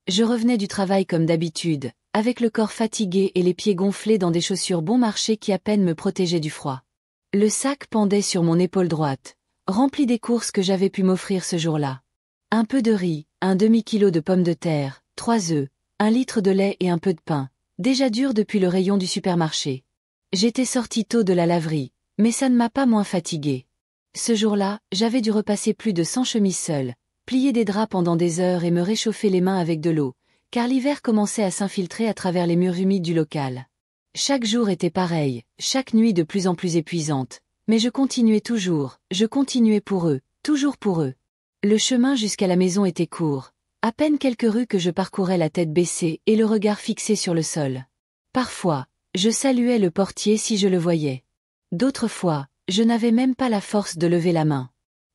Je revenais du travail comme d'habitude, avec le corps fatigué et les pieds gonflés dans des chaussures bon marché qui à peine me protégeaient du froid. Le sac pendait sur mon épaule droite, rempli des courses que j'avais pu m'offrir ce jour-là. Un peu de riz, un demi-kilo de pommes de terre, 3 œufs, 1 litre de lait et un peu de pain, déjà dur depuis le rayon du supermarché. J'étais sortie tôt de la laverie, mais ça ne m'a pas moins fatiguée. Ce jour-là, j'avais dû repasser plus de 100 chemises seule, plier des draps pendant des heures et me réchauffer les mains avec de l'eau, car l'hiver commençait à s'infiltrer à travers les murs humides du local. Chaque jour était pareil, chaque nuit de plus en plus épuisante, mais je continuais toujours, je continuais pour eux, toujours pour eux. Le chemin jusqu'à la maison était court, à peine quelques rues que je parcourais la tête baissée et le regard fixé sur le sol. Parfois, je saluais le portier si je le voyais. D'autres fois, je n'avais même pas la force de lever la main.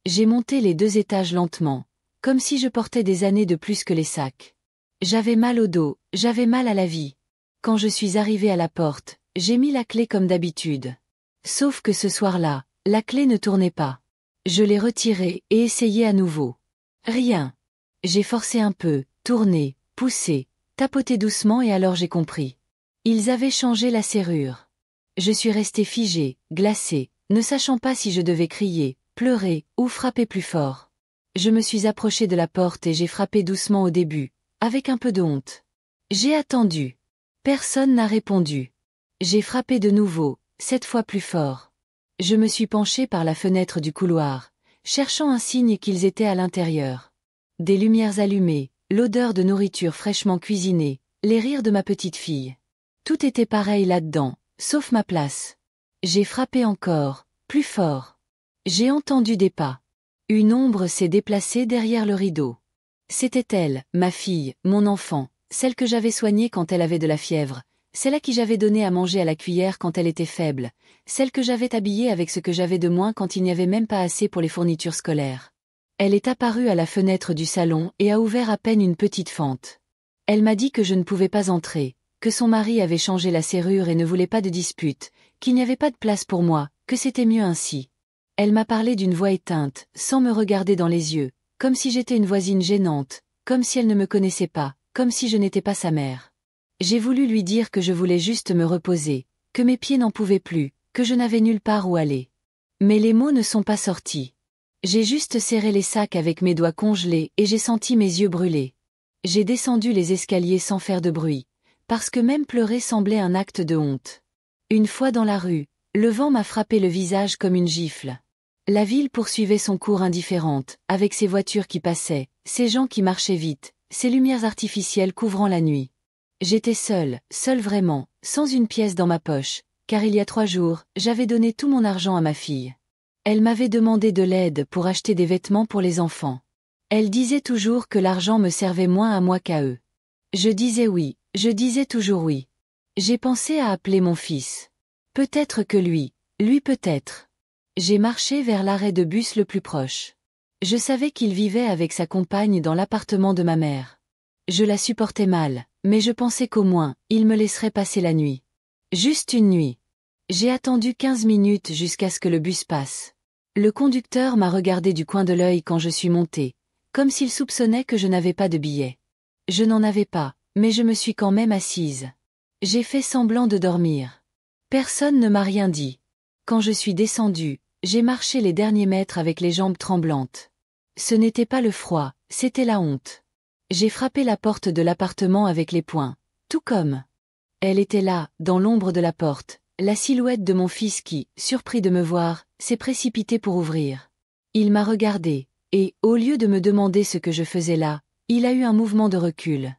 J'ai monté les 2 étages lentement, comme si je portais des années de plus que les sacs. J'avais mal au dos, j'avais mal à la vie. Quand je suis arrivée à la porte, j'ai mis la clé comme d'habitude. Sauf que ce soir-là, la clé ne tournait pas. Je l'ai retirée et essayé à nouveau. Rien. J'ai forcé un peu, tourné, poussé, tapoté doucement et alors j'ai compris. Ils avaient changé la serrure. Je suis restée figée, glacée, ne sachant pas si je devais crier, pleurer ou frapper plus fort. Je me suis approchée de la porte et j'ai frappé doucement au début, avec un peu de honte. J'ai attendu. Personne n'a répondu. J'ai frappé de nouveau, cette fois plus fort. Je me suis penchée par la fenêtre du couloir, cherchant un signe qu'ils étaient à l'intérieur. Des lumières allumées, l'odeur de nourriture fraîchement cuisinée, les rires de ma petite fille. Tout était pareil là-dedans, sauf ma place. J'ai frappé encore, plus fort. J'ai entendu des pas. Une ombre s'est déplacée derrière le rideau. C'était elle, ma fille, mon enfant, celle que j'avais soignée quand elle avait de la fièvre, celle à qui j'avais donné à manger à la cuillère quand elle était faible, celle que j'avais habillée avec ce que j'avais de moins quand il n'y avait même pas assez pour les fournitures scolaires. Elle est apparue à la fenêtre du salon et a ouvert à peine une petite fente. Elle m'a dit que je ne pouvais pas entrer, que son mari avait changé la serrure et ne voulait pas de dispute, qu'il n'y avait pas de place pour moi, que c'était mieux ainsi. Elle m'a parlé d'une voix éteinte, sans me regarder dans les yeux, comme si j'étais une voisine gênante, comme si elle ne me connaissait pas, comme si je n'étais pas sa mère. J'ai voulu lui dire que je voulais juste me reposer, que mes pieds n'en pouvaient plus, que je n'avais nulle part où aller. Mais les mots ne sont pas sortis. J'ai juste serré les sacs avec mes doigts congelés et j'ai senti mes yeux brûler. J'ai descendu les escaliers sans faire de bruit, parce que même pleurer semblait un acte de honte. Une fois dans la rue, le vent m'a frappé le visage comme une gifle. La ville poursuivait son cours indifférente, avec ses voitures qui passaient, ses gens qui marchaient vite, ses lumières artificielles couvrant la nuit. J'étais seule vraiment, sans une pièce dans ma poche, car il y a 3 jours, j'avais donné tout mon argent à ma fille. Elle m'avait demandé de l'aide pour acheter des vêtements pour les enfants. Elle disait toujours que l'argent me servait moins à moi qu'à eux. Je disais oui, je disais toujours oui. J'ai pensé à appeler mon fils. Peut-être que lui peut-être. J'ai marché vers l'arrêt de bus le plus proche. Je savais qu'il vivait avec sa compagne dans l'appartement de ma mère. Je la supportais mal, mais je pensais qu'au moins, il me laisserait passer la nuit. Juste une nuit. J'ai attendu 15 minutes jusqu'à ce que le bus passe. Le conducteur m'a regardé du coin de l'œil quand je suis montée, comme s'il soupçonnait que je n'avais pas de billet. Je n'en avais pas, mais je me suis quand même assise. J'ai fait semblant de dormir. Personne ne m'a rien dit. Quand je suis descendue, j'ai marché les derniers mètres avec les jambes tremblantes. Ce n'était pas le froid, c'était la honte. J'ai frappé la porte de l'appartement avec les poings, tout comme. Elle était là, dans l'ombre de la porte, la silhouette de mon fils qui, surpris de me voir, s'est précipité pour ouvrir. Il m'a regardé, et, au lieu de me demander ce que je faisais là, il a eu un mouvement de recul.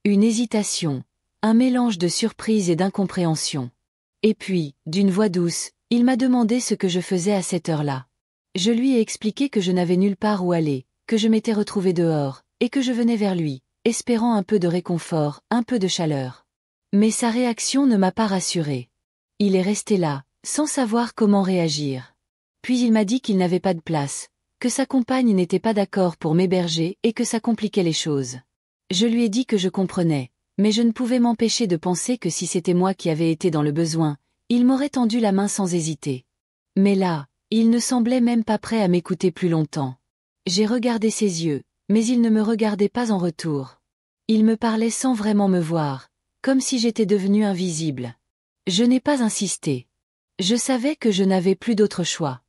Une hésitation, un mélange de surprise et d'incompréhension. Et puis, d'une voix douce, il m'a demandé ce que je faisais à cette heure-là. Je lui ai expliqué que je n'avais nulle part où aller, que je m'étais retrouvée dehors, et que je venais vers lui, espérant un peu de réconfort, un peu de chaleur. Mais sa réaction ne m'a pas rassurée. Il est resté là, sans savoir comment réagir. Puis il m'a dit qu'il n'avait pas de place, que sa compagne n'était pas d'accord pour m'héberger et que ça compliquait les choses. Je lui ai dit que je comprenais, mais je ne pouvais m'empêcher de penser que si c'était moi qui avais été dans le besoin, il m'aurait tendu la main sans hésiter. Mais là, il ne semblait même pas prêt à m'écouter plus longtemps. J'ai regardé ses yeux, mais il ne me regardait pas en retour. Il me parlait sans vraiment me voir, comme si j'étais devenue invisible. Je n'ai pas insisté. Je savais que je n'avais plus d'autre choix.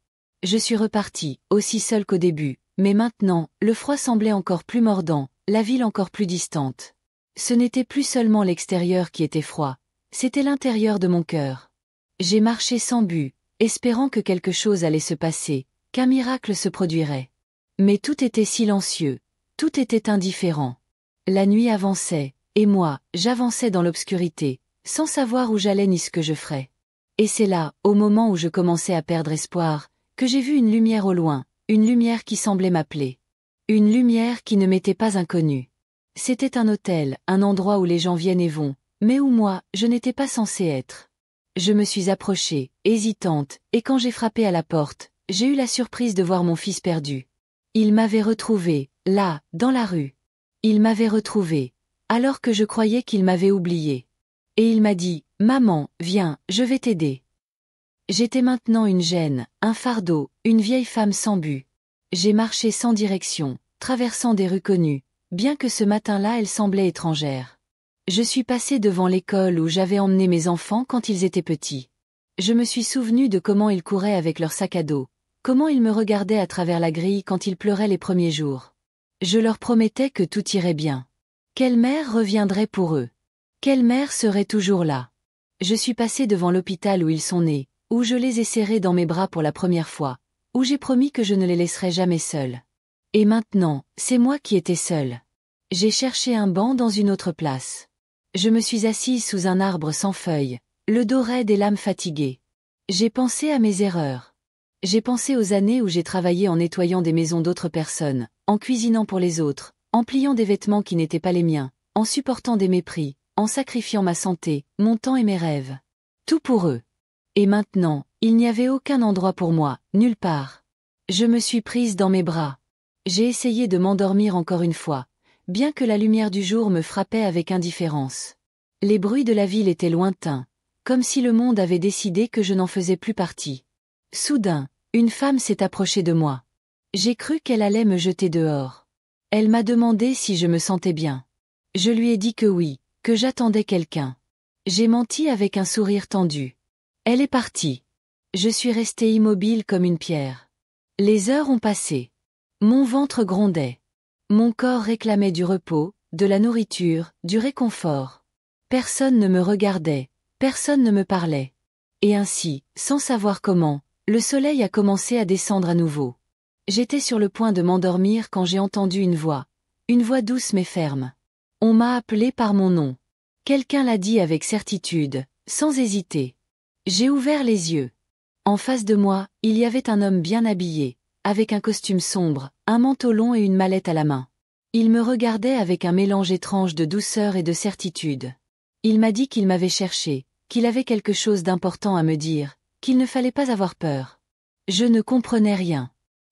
Je suis repartie, aussi seule qu'au début, mais maintenant, le froid semblait encore plus mordant, la ville encore plus distante. Ce n'était plus seulement l'extérieur qui était froid, c'était l'intérieur de mon cœur. J'ai marché sans but, espérant que quelque chose allait se passer, qu'un miracle se produirait. Mais tout était silencieux, tout était indifférent. La nuit avançait, et moi, j'avançais dans l'obscurité, sans savoir où j'allais ni ce que je ferais. Et c'est là, au moment où je commençais à perdre espoir, que j'ai vu une lumière au loin, une lumière qui semblait m'appeler. Une lumière qui ne m'était pas inconnue. C'était un hôtel, un endroit où les gens viennent et vont, mais où moi, je n'étais pas censée être. Je me suis approchée, hésitante, et quand j'ai frappé à la porte, j'ai eu la surprise de voir mon fils perdu. Il m'avait retrouvée, là, dans la rue. Il m'avait retrouvée, alors que je croyais qu'il m'avait oubliée. Et il m'a dit, « Maman, viens, je vais t'aider. » J'étais maintenant une gêne, un fardeau, une vieille femme sans but. J'ai marché sans direction, traversant des rues connues, bien que ce matin-là elle semblait étrangère. Je suis passée devant l'école où j'avais emmené mes enfants quand ils étaient petits. Je me suis souvenue de comment ils couraient avec leur sac à dos, comment ils me regardaient à travers la grille quand ils pleuraient les premiers jours. Je leur promettais que tout irait bien. Quelle mère reviendrait pour eux? Quelle mère serait toujours là? Je suis passée devant l'hôpital où ils sont nés, où je les ai serrés dans mes bras pour la première fois, où j'ai promis que je ne les laisserais jamais seuls. Et maintenant, c'est moi qui étais seule. J'ai cherché un banc dans une autre place. Je me suis assise sous un arbre sans feuilles, le dos raide et l'âme fatiguée. J'ai pensé à mes erreurs. J'ai pensé aux années où j'ai travaillé en nettoyant des maisons d'autres personnes, en cuisinant pour les autres, en pliant des vêtements qui n'étaient pas les miens, en supportant des mépris, en sacrifiant ma santé, mon temps et mes rêves. Tout pour eux. Et maintenant, il n'y avait aucun endroit pour moi, nulle part. Je me suis prise dans mes bras. J'ai essayé de m'endormir encore une fois, bien que la lumière du jour me frappait avec indifférence. Les bruits de la ville étaient lointains, comme si le monde avait décidé que je n'en faisais plus partie. Soudain, une femme s'est approchée de moi. J'ai cru qu'elle allait me jeter dehors. Elle m'a demandé si je me sentais bien. Je lui ai dit que oui, que j'attendais quelqu'un. J'ai menti avec un sourire tendu. Elle est partie. Je suis restée immobile comme une pierre. Les heures ont passé. Mon ventre grondait. Mon corps réclamait du repos, de la nourriture, du réconfort. Personne ne me regardait, personne ne me parlait. Et ainsi, sans savoir comment, le soleil a commencé à descendre à nouveau. J'étais sur le point de m'endormir quand j'ai entendu une voix douce mais ferme. On m'a appelé par mon nom. Quelqu'un l'a dit avec certitude, sans hésiter. J'ai ouvert les yeux. En face de moi, il y avait un homme bien habillé, avec un costume sombre, un manteau long et une mallette à la main. Il me regardait avec un mélange étrange de douceur et de certitude. Il m'a dit qu'il m'avait cherché, qu'il avait quelque chose d'important à me dire, qu'il ne fallait pas avoir peur. Je ne comprenais rien.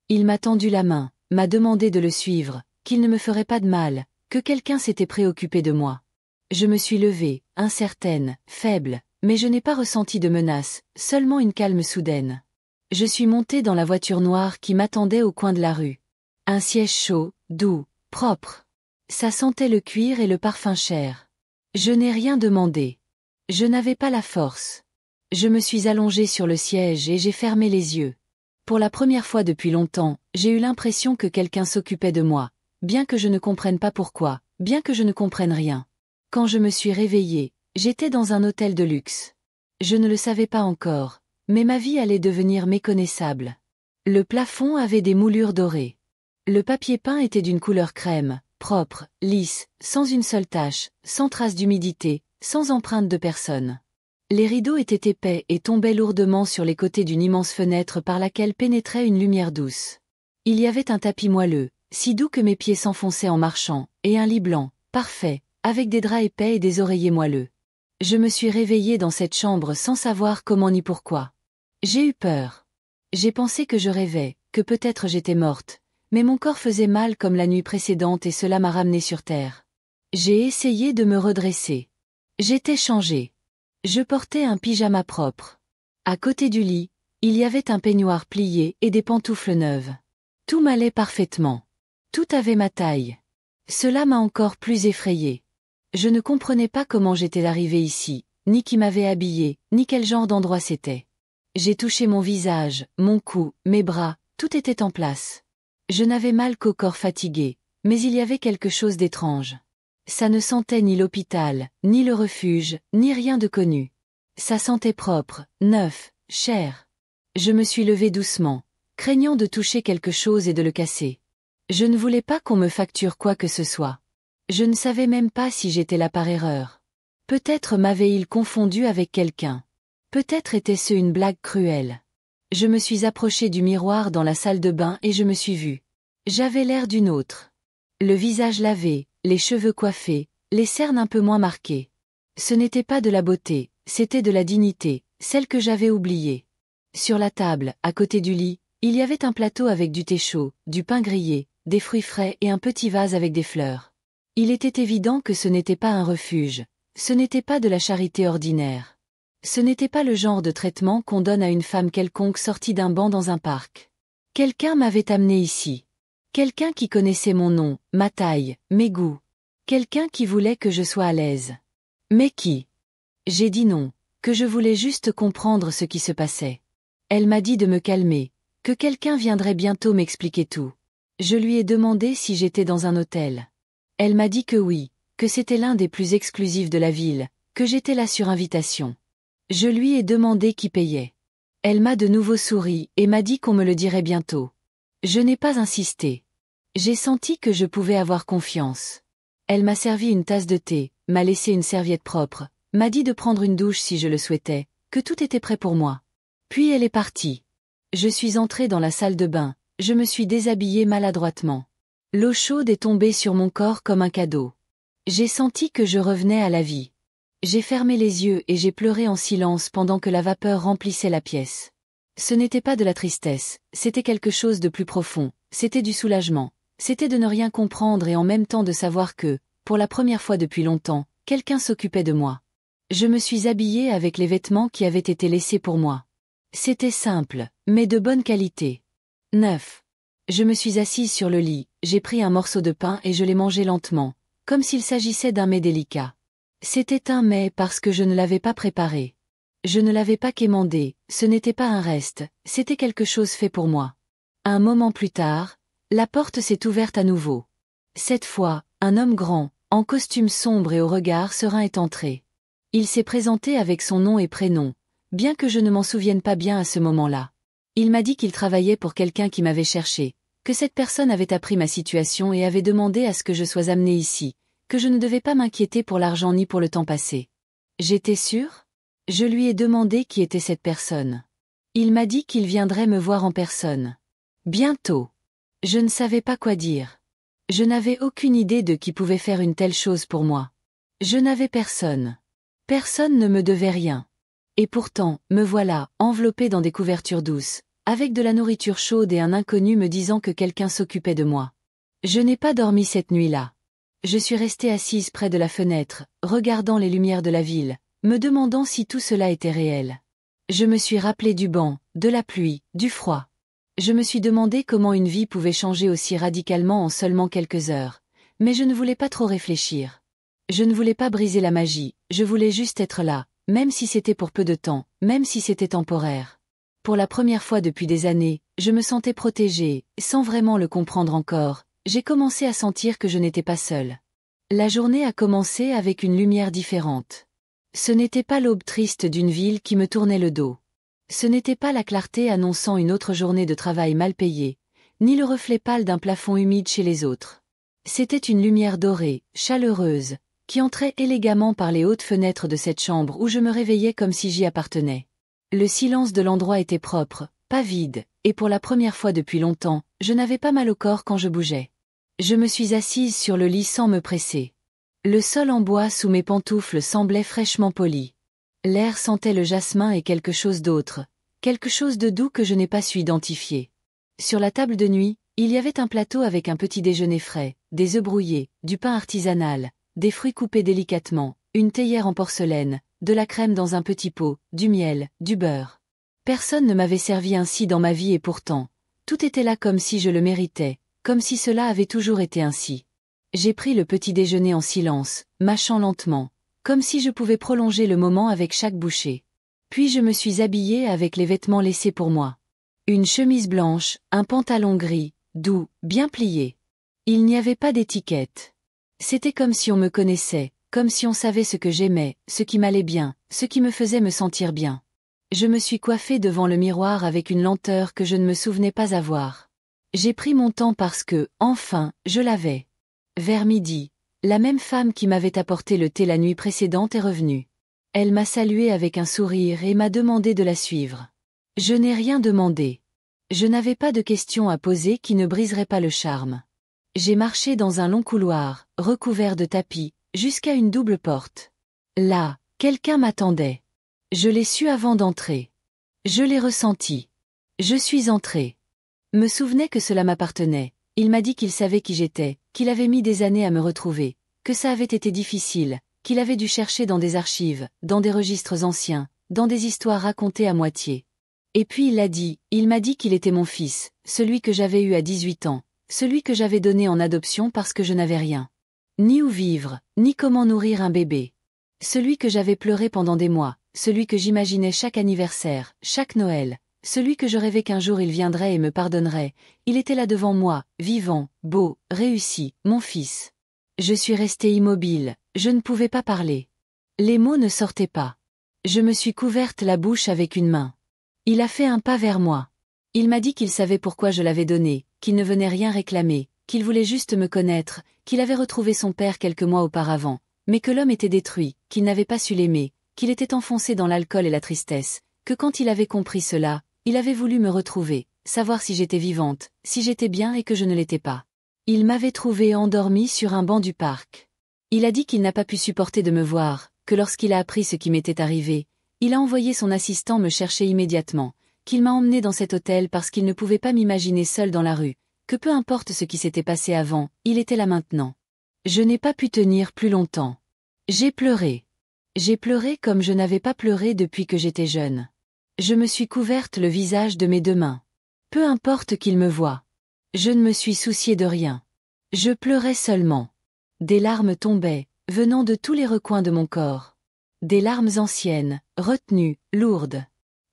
Il m'a tendu la main, m'a demandé de le suivre, qu'il ne me ferait pas de mal, que quelqu'un s'était préoccupé de moi. Je me suis levée, incertaine, faible, mais je n'ai pas ressenti de menace, seulement une calme soudaine. Je suis montée dans la voiture noire qui m'attendait au coin de la rue. Un siège chaud, doux, propre. Ça sentait le cuir et le parfum cher. Je n'ai rien demandé. Je n'avais pas la force. Je me suis allongée sur le siège et j'ai fermé les yeux. Pour la première fois depuis longtemps, j'ai eu l'impression que quelqu'un s'occupait de moi, bien que je ne comprenne pas pourquoi, bien que je ne comprenne rien. Quand je me suis réveillée, j'étais dans un hôtel de luxe. Je ne le savais pas encore, mais ma vie allait devenir méconnaissable. Le plafond avait des moulures dorées. Le papier peint était d'une couleur crème, propre, lisse, sans une seule tache, sans trace d'humidité, sans empreinte de personne. Les rideaux étaient épais et tombaient lourdement sur les côtés d'une immense fenêtre par laquelle pénétrait une lumière douce. Il y avait un tapis moelleux, si doux que mes pieds s'enfonçaient en marchant, et un lit blanc, parfait, avec des draps épais et des oreillers moelleux. Je me suis réveillée dans cette chambre sans savoir comment ni pourquoi. J'ai eu peur. J'ai pensé que je rêvais, que peut-être j'étais morte, mais mon corps faisait mal comme la nuit précédente et cela m'a ramenée sur terre. J'ai essayé de me redresser. J'étais changée. Je portais un pyjama propre. À côté du lit, il y avait un peignoir plié et des pantoufles neuves. Tout m'allait parfaitement. Tout avait ma taille. Cela m'a encore plus effrayée. Je ne comprenais pas comment j'étais arrivée ici, ni qui m'avait habillée, ni quel genre d'endroit c'était. J'ai touché mon visage, mon cou, mes bras, tout était en place. Je n'avais mal qu'au corps fatigué, mais il y avait quelque chose d'étrange. Ça ne sentait ni l'hôpital, ni le refuge, ni rien de connu. Ça sentait propre, neuf, cher. Je me suis levée doucement, craignant de toucher quelque chose et de le casser. Je ne voulais pas qu'on me facture quoi que ce soit. Je ne savais même pas si j'étais là par erreur. Peut-être m'avait-il confondu avec quelqu'un. Peut-être était-ce une blague cruelle. Je me suis approchée du miroir dans la salle de bain et je me suis vue. J'avais l'air d'une autre. Le visage lavé, les cheveux coiffés, les cernes un peu moins marquées. Ce n'était pas de la beauté, c'était de la dignité, celle que j'avais oubliée. Sur la table, à côté du lit, il y avait un plateau avec du thé chaud, du pain grillé, des fruits frais et un petit vase avec des fleurs. Il était évident que ce n'était pas un refuge, ce n'était pas de la charité ordinaire. Ce n'était pas le genre de traitement qu'on donne à une femme quelconque sortie d'un banc dans un parc. Quelqu'un m'avait amené ici. Quelqu'un qui connaissait mon nom, ma taille, mes goûts. Quelqu'un qui voulait que je sois à l'aise. Mais qui? J'ai dit non, que je voulais juste comprendre ce qui se passait. Elle m'a dit de me calmer, que quelqu'un viendrait bientôt m'expliquer tout. Je lui ai demandé si j'étais dans un hôtel. Elle m'a dit que oui, que c'était l'un des plus exclusifs de la ville, que j'étais là sur invitation. Je lui ai demandé qui payait. Elle m'a de nouveau souri et m'a dit qu'on me le dirait bientôt. Je n'ai pas insisté. J'ai senti que je pouvais avoir confiance. Elle m'a servi une tasse de thé, m'a laissé une serviette propre, m'a dit de prendre une douche si je le souhaitais, que tout était prêt pour moi. Puis elle est partie. Je suis entrée dans la salle de bain, je me suis déshabillée maladroitement. L'eau chaude est tombée sur mon corps comme un cadeau. J'ai senti que je revenais à la vie. J'ai fermé les yeux et j'ai pleuré en silence pendant que la vapeur remplissait la pièce. Ce n'était pas de la tristesse, c'était quelque chose de plus profond, c'était du soulagement, c'était de ne rien comprendre et en même temps de savoir que, pour la première fois depuis longtemps, quelqu'un s'occupait de moi. Je me suis habillée avec les vêtements qui avaient été laissés pour moi. C'était simple, mais de bonne qualité. 9. Je me suis assise sur le lit, j'ai pris un morceau de pain et je l'ai mangé lentement, comme s'il s'agissait d'un mets délicat. C'était un mets parce que je ne l'avais pas préparé. Je ne l'avais pas quémandé, ce n'était pas un reste, c'était quelque chose fait pour moi. Un moment plus tard, la porte s'est ouverte à nouveau. Cette fois, un homme grand, en costume sombre et au regard serein est entré. Il s'est présenté avec son nom et prénom, bien que je ne m'en souvienne pas bien à ce moment-là. Il m'a dit qu'il travaillait pour quelqu'un qui m'avait cherché, que cette personne avait appris ma situation et avait demandé à ce que je sois amenée ici, que je ne devais pas m'inquiéter pour l'argent ni pour le temps passé. J'étais sûre? Je lui ai demandé qui était cette personne. Il m'a dit qu'il viendrait me voir en personne. Bientôt. Je ne savais pas quoi dire. Je n'avais aucune idée de qui pouvait faire une telle chose pour moi. Je n'avais personne. Personne ne me devait rien. Et pourtant, me voilà, enveloppée dans des couvertures douces, avec de la nourriture chaude et un inconnu me disant que quelqu'un s'occupait de moi. Je n'ai pas dormi cette nuit-là. Je suis restée assise près de la fenêtre, regardant les lumières de la ville, me demandant si tout cela était réel. Je me suis rappelé du banc, de la pluie, du froid. Je me suis demandé comment une vie pouvait changer aussi radicalement en seulement quelques heures, mais je ne voulais pas trop réfléchir. Je ne voulais pas briser la magie, je voulais juste être là, même si c'était pour peu de temps, même si c'était temporaire. Pour la première fois depuis des années, je me sentais protégée, sans vraiment le comprendre encore, j'ai commencé à sentir que je n'étais pas seule. La journée a commencé avec une lumière différente. Ce n'était pas l'aube triste d'une ville qui me tournait le dos. Ce n'était pas la clarté annonçant une autre journée de travail mal payée, ni le reflet pâle d'un plafond humide chez les autres. C'était une lumière dorée, chaleureuse, qui entrait élégamment par les hautes fenêtres de cette chambre où je me réveillais comme si j'y appartenais. Le silence de l'endroit était propre, pas vide, et pour la première fois depuis longtemps, je n'avais pas mal au corps quand je bougeais. Je me suis assise sur le lit sans me presser. Le sol en bois sous mes pantoufles semblait fraîchement poli. L'air sentait le jasmin et quelque chose d'autre, quelque chose de doux que je n'ai pas su identifier. Sur la table de nuit, il y avait un plateau avec un petit déjeuner frais, des œufs brouillés, du pain artisanal, des fruits coupés délicatement, une théière en porcelaine, de la crème dans un petit pot, du miel, du beurre. Personne ne m'avait servi ainsi dans ma vie et pourtant, tout était là comme si je le méritais, comme si cela avait toujours été ainsi. J'ai pris le petit déjeuner en silence, mâchant lentement, comme si je pouvais prolonger le moment avec chaque bouchée. Puis je me suis habillée avec les vêtements laissés pour moi. Une chemise blanche, un pantalon gris, doux, bien plié. Il n'y avait pas d'étiquette. C'était comme si on me connaissait, comme si on savait ce que j'aimais, ce qui m'allait bien, ce qui me faisait me sentir bien. Je me suis coiffée devant le miroir avec une lenteur que je ne me souvenais pas avoir. J'ai pris mon temps parce que, enfin, je l'avais. Vers midi, la même femme qui m'avait apporté le thé la nuit précédente est revenue. Elle m'a salué avec un sourire et m'a demandé de la suivre. Je n'ai rien demandé. Je n'avais pas de questions à poser qui ne briseraient pas le charme. J'ai marché dans un long couloir, recouvert de tapis, jusqu'à une double porte. Là, quelqu'un m'attendait. Je l'ai su avant d'entrer. Je l'ai ressenti. Je suis entrée. Me souvenais que cela m'appartenait. Il m'a dit qu'il savait qui j'étais, qu'il avait mis des années à me retrouver, que ça avait été difficile, qu'il avait dû chercher dans des archives, dans des registres anciens, dans des histoires racontées à moitié. Et puis il m'a dit qu'il était mon fils, celui que j'avais eu à 18 ans, celui que j'avais donné en adoption parce que je n'avais rien. Ni où vivre, ni comment nourrir un bébé. Celui que j'avais pleuré pendant des mois, celui que j'imaginais chaque anniversaire, chaque Noël, celui que je rêvais qu'un jour il viendrait et me pardonnerait, il était là devant moi, vivant, beau, réussi, mon fils. Je suis restée immobile, je ne pouvais pas parler. Les mots ne sortaient pas. Je me suis couverte la bouche avec une main. Il a fait un pas vers moi. Il m'a dit qu'il savait pourquoi je l'avais donné, qu'il ne venait rien réclamer, qu'il voulait juste me connaître, qu'il avait retrouvé son père quelques mois auparavant, mais que l'homme était détruit, qu'il n'avait pas su l'aimer, qu'il était enfoncé dans l'alcool et la tristesse, que quand il avait compris cela, il avait voulu me retrouver, savoir si j'étais vivante, si j'étais bien et que je ne l'étais pas. Il m'avait trouvée endormie sur un banc du parc. Il a dit qu'il n'a pas pu supporter de me voir, que lorsqu'il a appris ce qui m'était arrivé, il a envoyé son assistant me chercher immédiatement, qu'il m'a emmenée dans cet hôtel parce qu'il ne pouvait pas m'imaginer seule dans la rue, que peu importe ce qui s'était passé avant, il était là maintenant. Je n'ai pas pu tenir plus longtemps. J'ai pleuré. J'ai pleuré comme je n'avais pas pleuré depuis que j'étais jeune. Je me suis couverte le visage de mes deux mains. Peu importe qu'il me voie. Je ne me suis souciée de rien. Je pleurais seulement. Des larmes tombaient, venant de tous les recoins de mon corps. Des larmes anciennes, retenues, lourdes.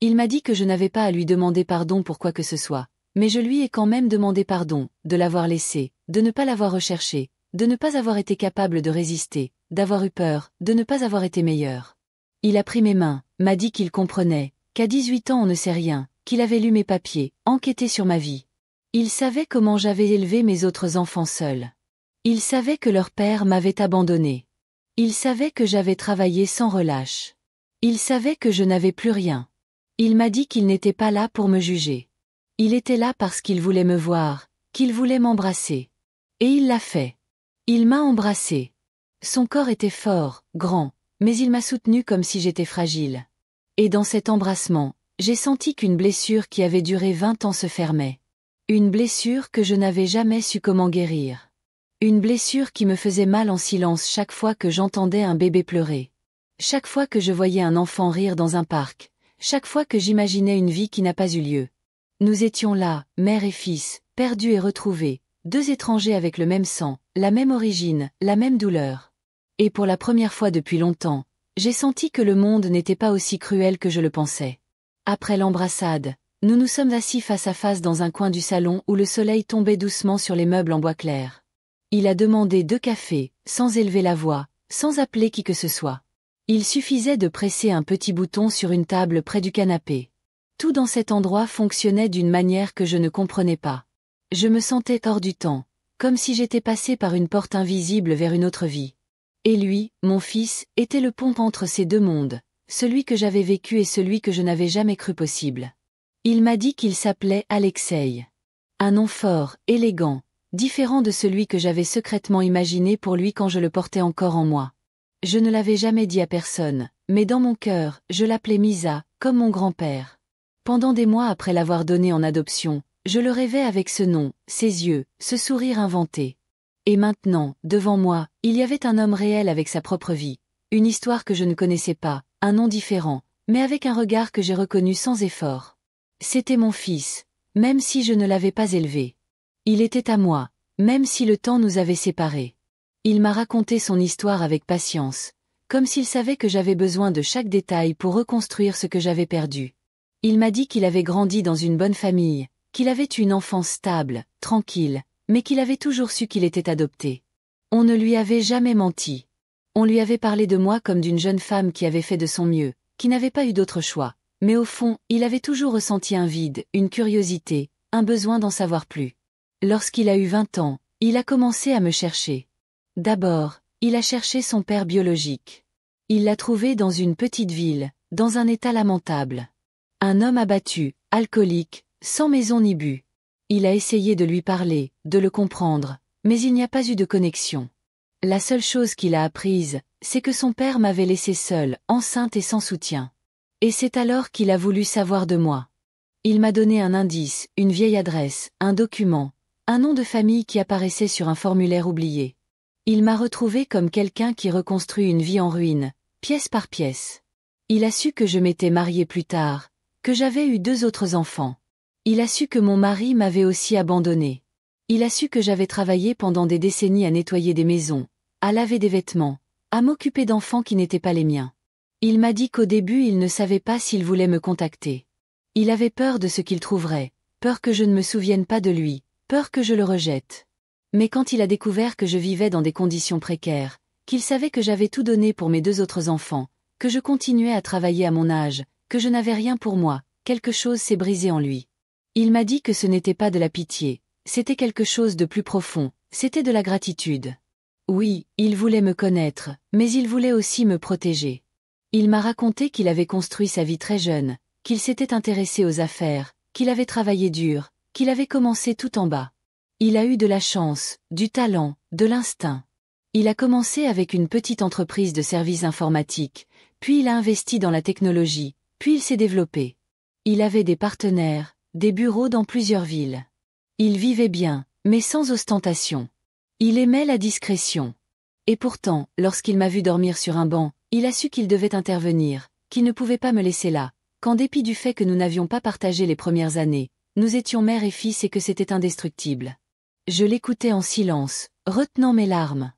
Il m'a dit que je n'avais pas à lui demander pardon pour quoi que ce soit, mais je lui ai quand même demandé pardon, de l'avoir laissé, de ne pas l'avoir recherché, de ne pas avoir été capable de résister, d'avoir eu peur, de ne pas avoir été meilleur. Il a pris mes mains, m'a dit qu'il comprenait, qu'à 18 ans on ne sait rien, qu'il avait lu mes papiers, enquêté sur ma vie. Il savait comment j'avais élevé mes autres enfants seuls. Il savait que leur père m'avait abandonné. Il savait que j'avais travaillé sans relâche. Il savait que je n'avais plus rien. Il m'a dit qu'il n'était pas là pour me juger. Il était là parce qu'il voulait me voir, qu'il voulait m'embrasser. Et il l'a fait. Il m'a embrassée. Son corps était fort, grand, mais il m'a soutenue comme si j'étais fragile. Et dans cet embrassement, j'ai senti qu'une blessure qui avait duré 20 ans se fermait. Une blessure que je n'avais jamais su comment guérir. Une blessure qui me faisait mal en silence chaque fois que j'entendais un bébé pleurer. Chaque fois que je voyais un enfant rire dans un parc. Chaque fois que j'imaginais une vie qui n'a pas eu lieu. Nous étions là, mère et fils, perdus et retrouvés, deux étrangers avec le même sang, la même origine, la même douleur. Et pour la première fois depuis longtemps, j'ai senti que le monde n'était pas aussi cruel que je le pensais. Après l'embrassade, nous nous sommes assis face à face dans un coin du salon où le soleil tombait doucement sur les meubles en bois clair. Il a demandé 2 cafés, sans élever la voix, sans appeler qui que ce soit. Il suffisait de presser un petit bouton sur une table près du canapé. Tout dans cet endroit fonctionnait d'une manière que je ne comprenais pas. Je me sentais hors du temps, comme si j'étais passé par une porte invisible vers une autre vie. Et lui, mon fils, était le pont entre ces deux mondes, celui que j'avais vécu et celui que je n'avais jamais cru possible. Il m'a dit qu'il s'appelait Alexei. Un nom fort, élégant, différent de celui que j'avais secrètement imaginé pour lui quand je le portais encore en moi. Je ne l'avais jamais dit à personne, mais dans mon cœur, je l'appelais Misa, comme mon grand-père. Pendant des mois après l'avoir donné en adoption, je le rêvais avec ce nom, ses yeux, ce sourire inventé. Et maintenant, devant moi, il y avait un homme réel avec sa propre vie, une histoire que je ne connaissais pas, un nom différent, mais avec un regard que j'ai reconnu sans effort. C'était mon fils, même si je ne l'avais pas élevé. Il était à moi, même si le temps nous avait séparés. Il m'a raconté son histoire avec patience, comme s'il savait que j'avais besoin de chaque détail pour reconstruire ce que j'avais perdu. Il m'a dit qu'il avait grandi dans une bonne famille, qu'il avait eu une enfance stable, tranquille, mais qu'il avait toujours su qu'il était adopté. On ne lui avait jamais menti. On lui avait parlé de moi comme d'une jeune femme qui avait fait de son mieux, qui n'avait pas eu d'autre choix, mais au fond, il avait toujours ressenti un vide, une curiosité, un besoin d'en savoir plus. Lorsqu'il a eu 20 ans, il a commencé à me chercher. D'abord, il a cherché son père biologique. Il l'a trouvé dans une petite ville, dans un état lamentable. Un homme abattu, alcoolique, sans maison ni but. Il a essayé de lui parler, de le comprendre, mais il n'y a pas eu de connexion. La seule chose qu'il a apprise, c'est que son père m'avait laissée seule, enceinte et sans soutien. Et c'est alors qu'il a voulu savoir de moi. Il m'a donné un indice, une vieille adresse, un document, un nom de famille qui apparaissait sur un formulaire oublié. Il m'a retrouvé comme quelqu'un qui reconstruit une vie en ruine, pièce par pièce. Il a su que je m'étais mariée plus tard, que j'avais eu 2 autres enfants. Il a su que mon mari m'avait aussi abandonnée. Il a su que j'avais travaillé pendant des décennies à nettoyer des maisons, à laver des vêtements, à m'occuper d'enfants qui n'étaient pas les miens. Il m'a dit qu'au début il ne savait pas s'il voulait me contacter. Il avait peur de ce qu'il trouverait, peur que je ne me souvienne pas de lui, peur que je le rejette. Mais quand il a découvert que je vivais dans des conditions précaires, qu'il savait que j'avais tout donné pour mes 2 autres enfants, que je continuais à travailler à mon âge, que je n'avais rien pour moi, quelque chose s'est brisé en lui. Il m'a dit que ce n'était pas de la pitié, c'était quelque chose de plus profond, c'était de la gratitude. Oui, il voulait me connaître, mais il voulait aussi me protéger. Il m'a raconté qu'il avait construit sa vie très jeune, qu'il s'était intéressé aux affaires, qu'il avait travaillé dur, qu'il avait commencé tout en bas. Il a eu de la chance, du talent, de l'instinct. Il a commencé avec une petite entreprise de services informatiques, puis il a investi dans la technologie, puis il s'est développé. Il avait des partenaires, des bureaux dans plusieurs villes. Il vivait bien, mais sans ostentation. Il aimait la discrétion. Et pourtant, lorsqu'il m'a vu dormir sur un banc, il a su qu'il devait intervenir, qu'il ne pouvait pas me laisser là, qu'en dépit du fait que nous n'avions pas partagé les premières années, nous étions mère et fils et que c'était indestructible. Je l'écoutais en silence, retenant mes larmes.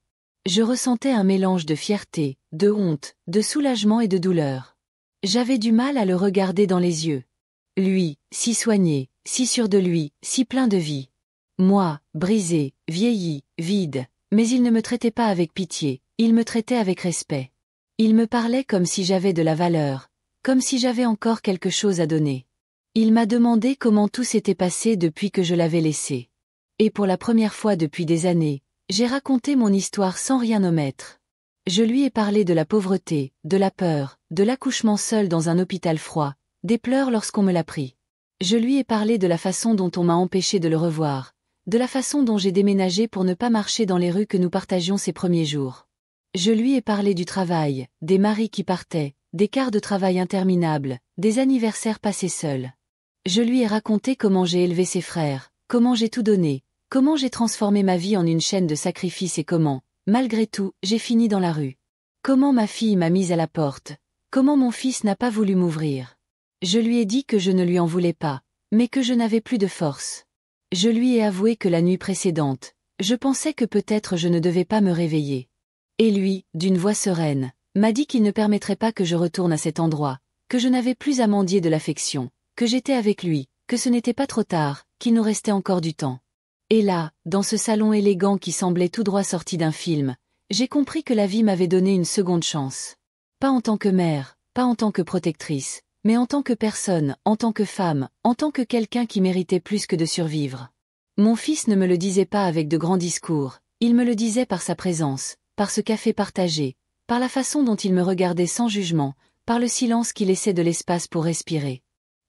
Je ressentais un mélange de fierté, de honte, de soulagement et de douleur. J'avais du mal à le regarder dans les yeux. Lui, si soigné, si sûr de lui, si plein de vie. Moi, brisé, vieilli, vide, mais il ne me traitait pas avec pitié, il me traitait avec respect. Il me parlait comme si j'avais de la valeur, comme si j'avais encore quelque chose à donner. Il m'a demandé comment tout s'était passé depuis que je l'avais laissé. Et pour la première fois depuis des années, j'ai raconté mon histoire sans rien omettre. Je lui ai parlé de la pauvreté, de la peur, de l'accouchement seul dans un hôpital froid, des pleurs lorsqu'on me l'a pris. Je lui ai parlé de la façon dont on m'a empêché de le revoir, de la façon dont j'ai déménagé pour ne pas marcher dans les rues que nous partagions ces premiers jours. Je lui ai parlé du travail, des maris qui partaient, des quarts de travail interminables, des anniversaires passés seuls. Je lui ai raconté comment j'ai élevé ses frères, comment j'ai tout donné, comment j'ai transformé ma vie en une chaîne de sacrifices et comment, malgré tout, j'ai fini dans la rue. Comment ma fille m'a mise à la porte, comment mon fils n'a pas voulu m'ouvrir. Je lui ai dit que je ne lui en voulais pas, mais que je n'avais plus de force. Je lui ai avoué que la nuit précédente, je pensais que peut-être je ne devais pas me réveiller. Et lui, d'une voix sereine, m'a dit qu'il ne permettrait pas que je retourne à cet endroit, que je n'avais plus à mendier de l'affection, que j'étais avec lui, que ce n'était pas trop tard, qu'il nous restait encore du temps. Et là, dans ce salon élégant qui semblait tout droit sorti d'un film, j'ai compris que la vie m'avait donné une seconde chance. Pas en tant que mère, pas en tant que protectrice, mais en tant que personne, en tant que femme, en tant que quelqu'un qui méritait plus que de survivre. Mon fils ne me le disait pas avec de grands discours, il me le disait par sa présence, par ce café partagé, par la façon dont il me regardait sans jugement, par le silence qui laissait de l'espace pour respirer.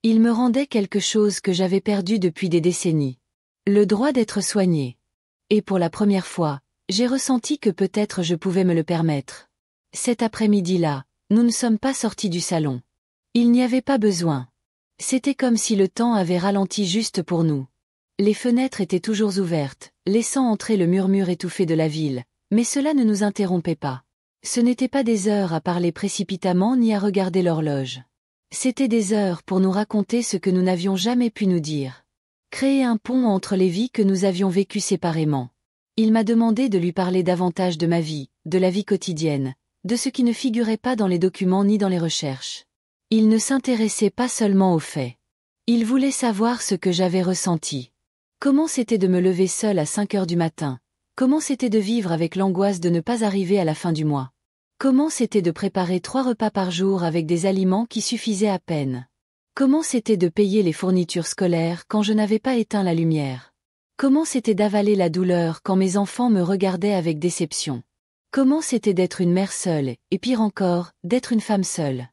Il me rendait quelque chose que j'avais perdu depuis des décennies. Le droit d'être soigné. Et pour la première fois, j'ai ressenti que peut-être je pouvais me le permettre. Cet après-midi-là, nous ne sommes pas sortis du salon. Il n'y avait pas besoin. C'était comme si le temps avait ralenti juste pour nous. Les fenêtres étaient toujours ouvertes, laissant entrer le murmure étouffé de la ville, mais cela ne nous interrompait pas. Ce n'étaient pas des heures à parler précipitamment ni à regarder l'horloge. C'était des heures pour nous raconter ce que nous n'avions jamais pu nous dire. Créer un pont entre les vies que nous avions vécues séparément. Il m'a demandé de lui parler davantage de ma vie, de la vie quotidienne, de ce qui ne figurait pas dans les documents ni dans les recherches. Il ne s'intéressait pas seulement aux faits. Il voulait savoir ce que j'avais ressenti. Comment c'était de me lever seule à 5 heures du matin? Comment c'était de vivre avec l'angoisse de ne pas arriver à la fin du mois? Comment c'était de préparer 3 repas par jour avec des aliments qui suffisaient à peine? Comment c'était de payer les fournitures scolaires quand je n'avais pas éteint la lumière? Comment c'était d'avaler la douleur quand mes enfants me regardaient avec déception? Comment c'était d'être une mère seule, et pire encore, d'être une femme seule?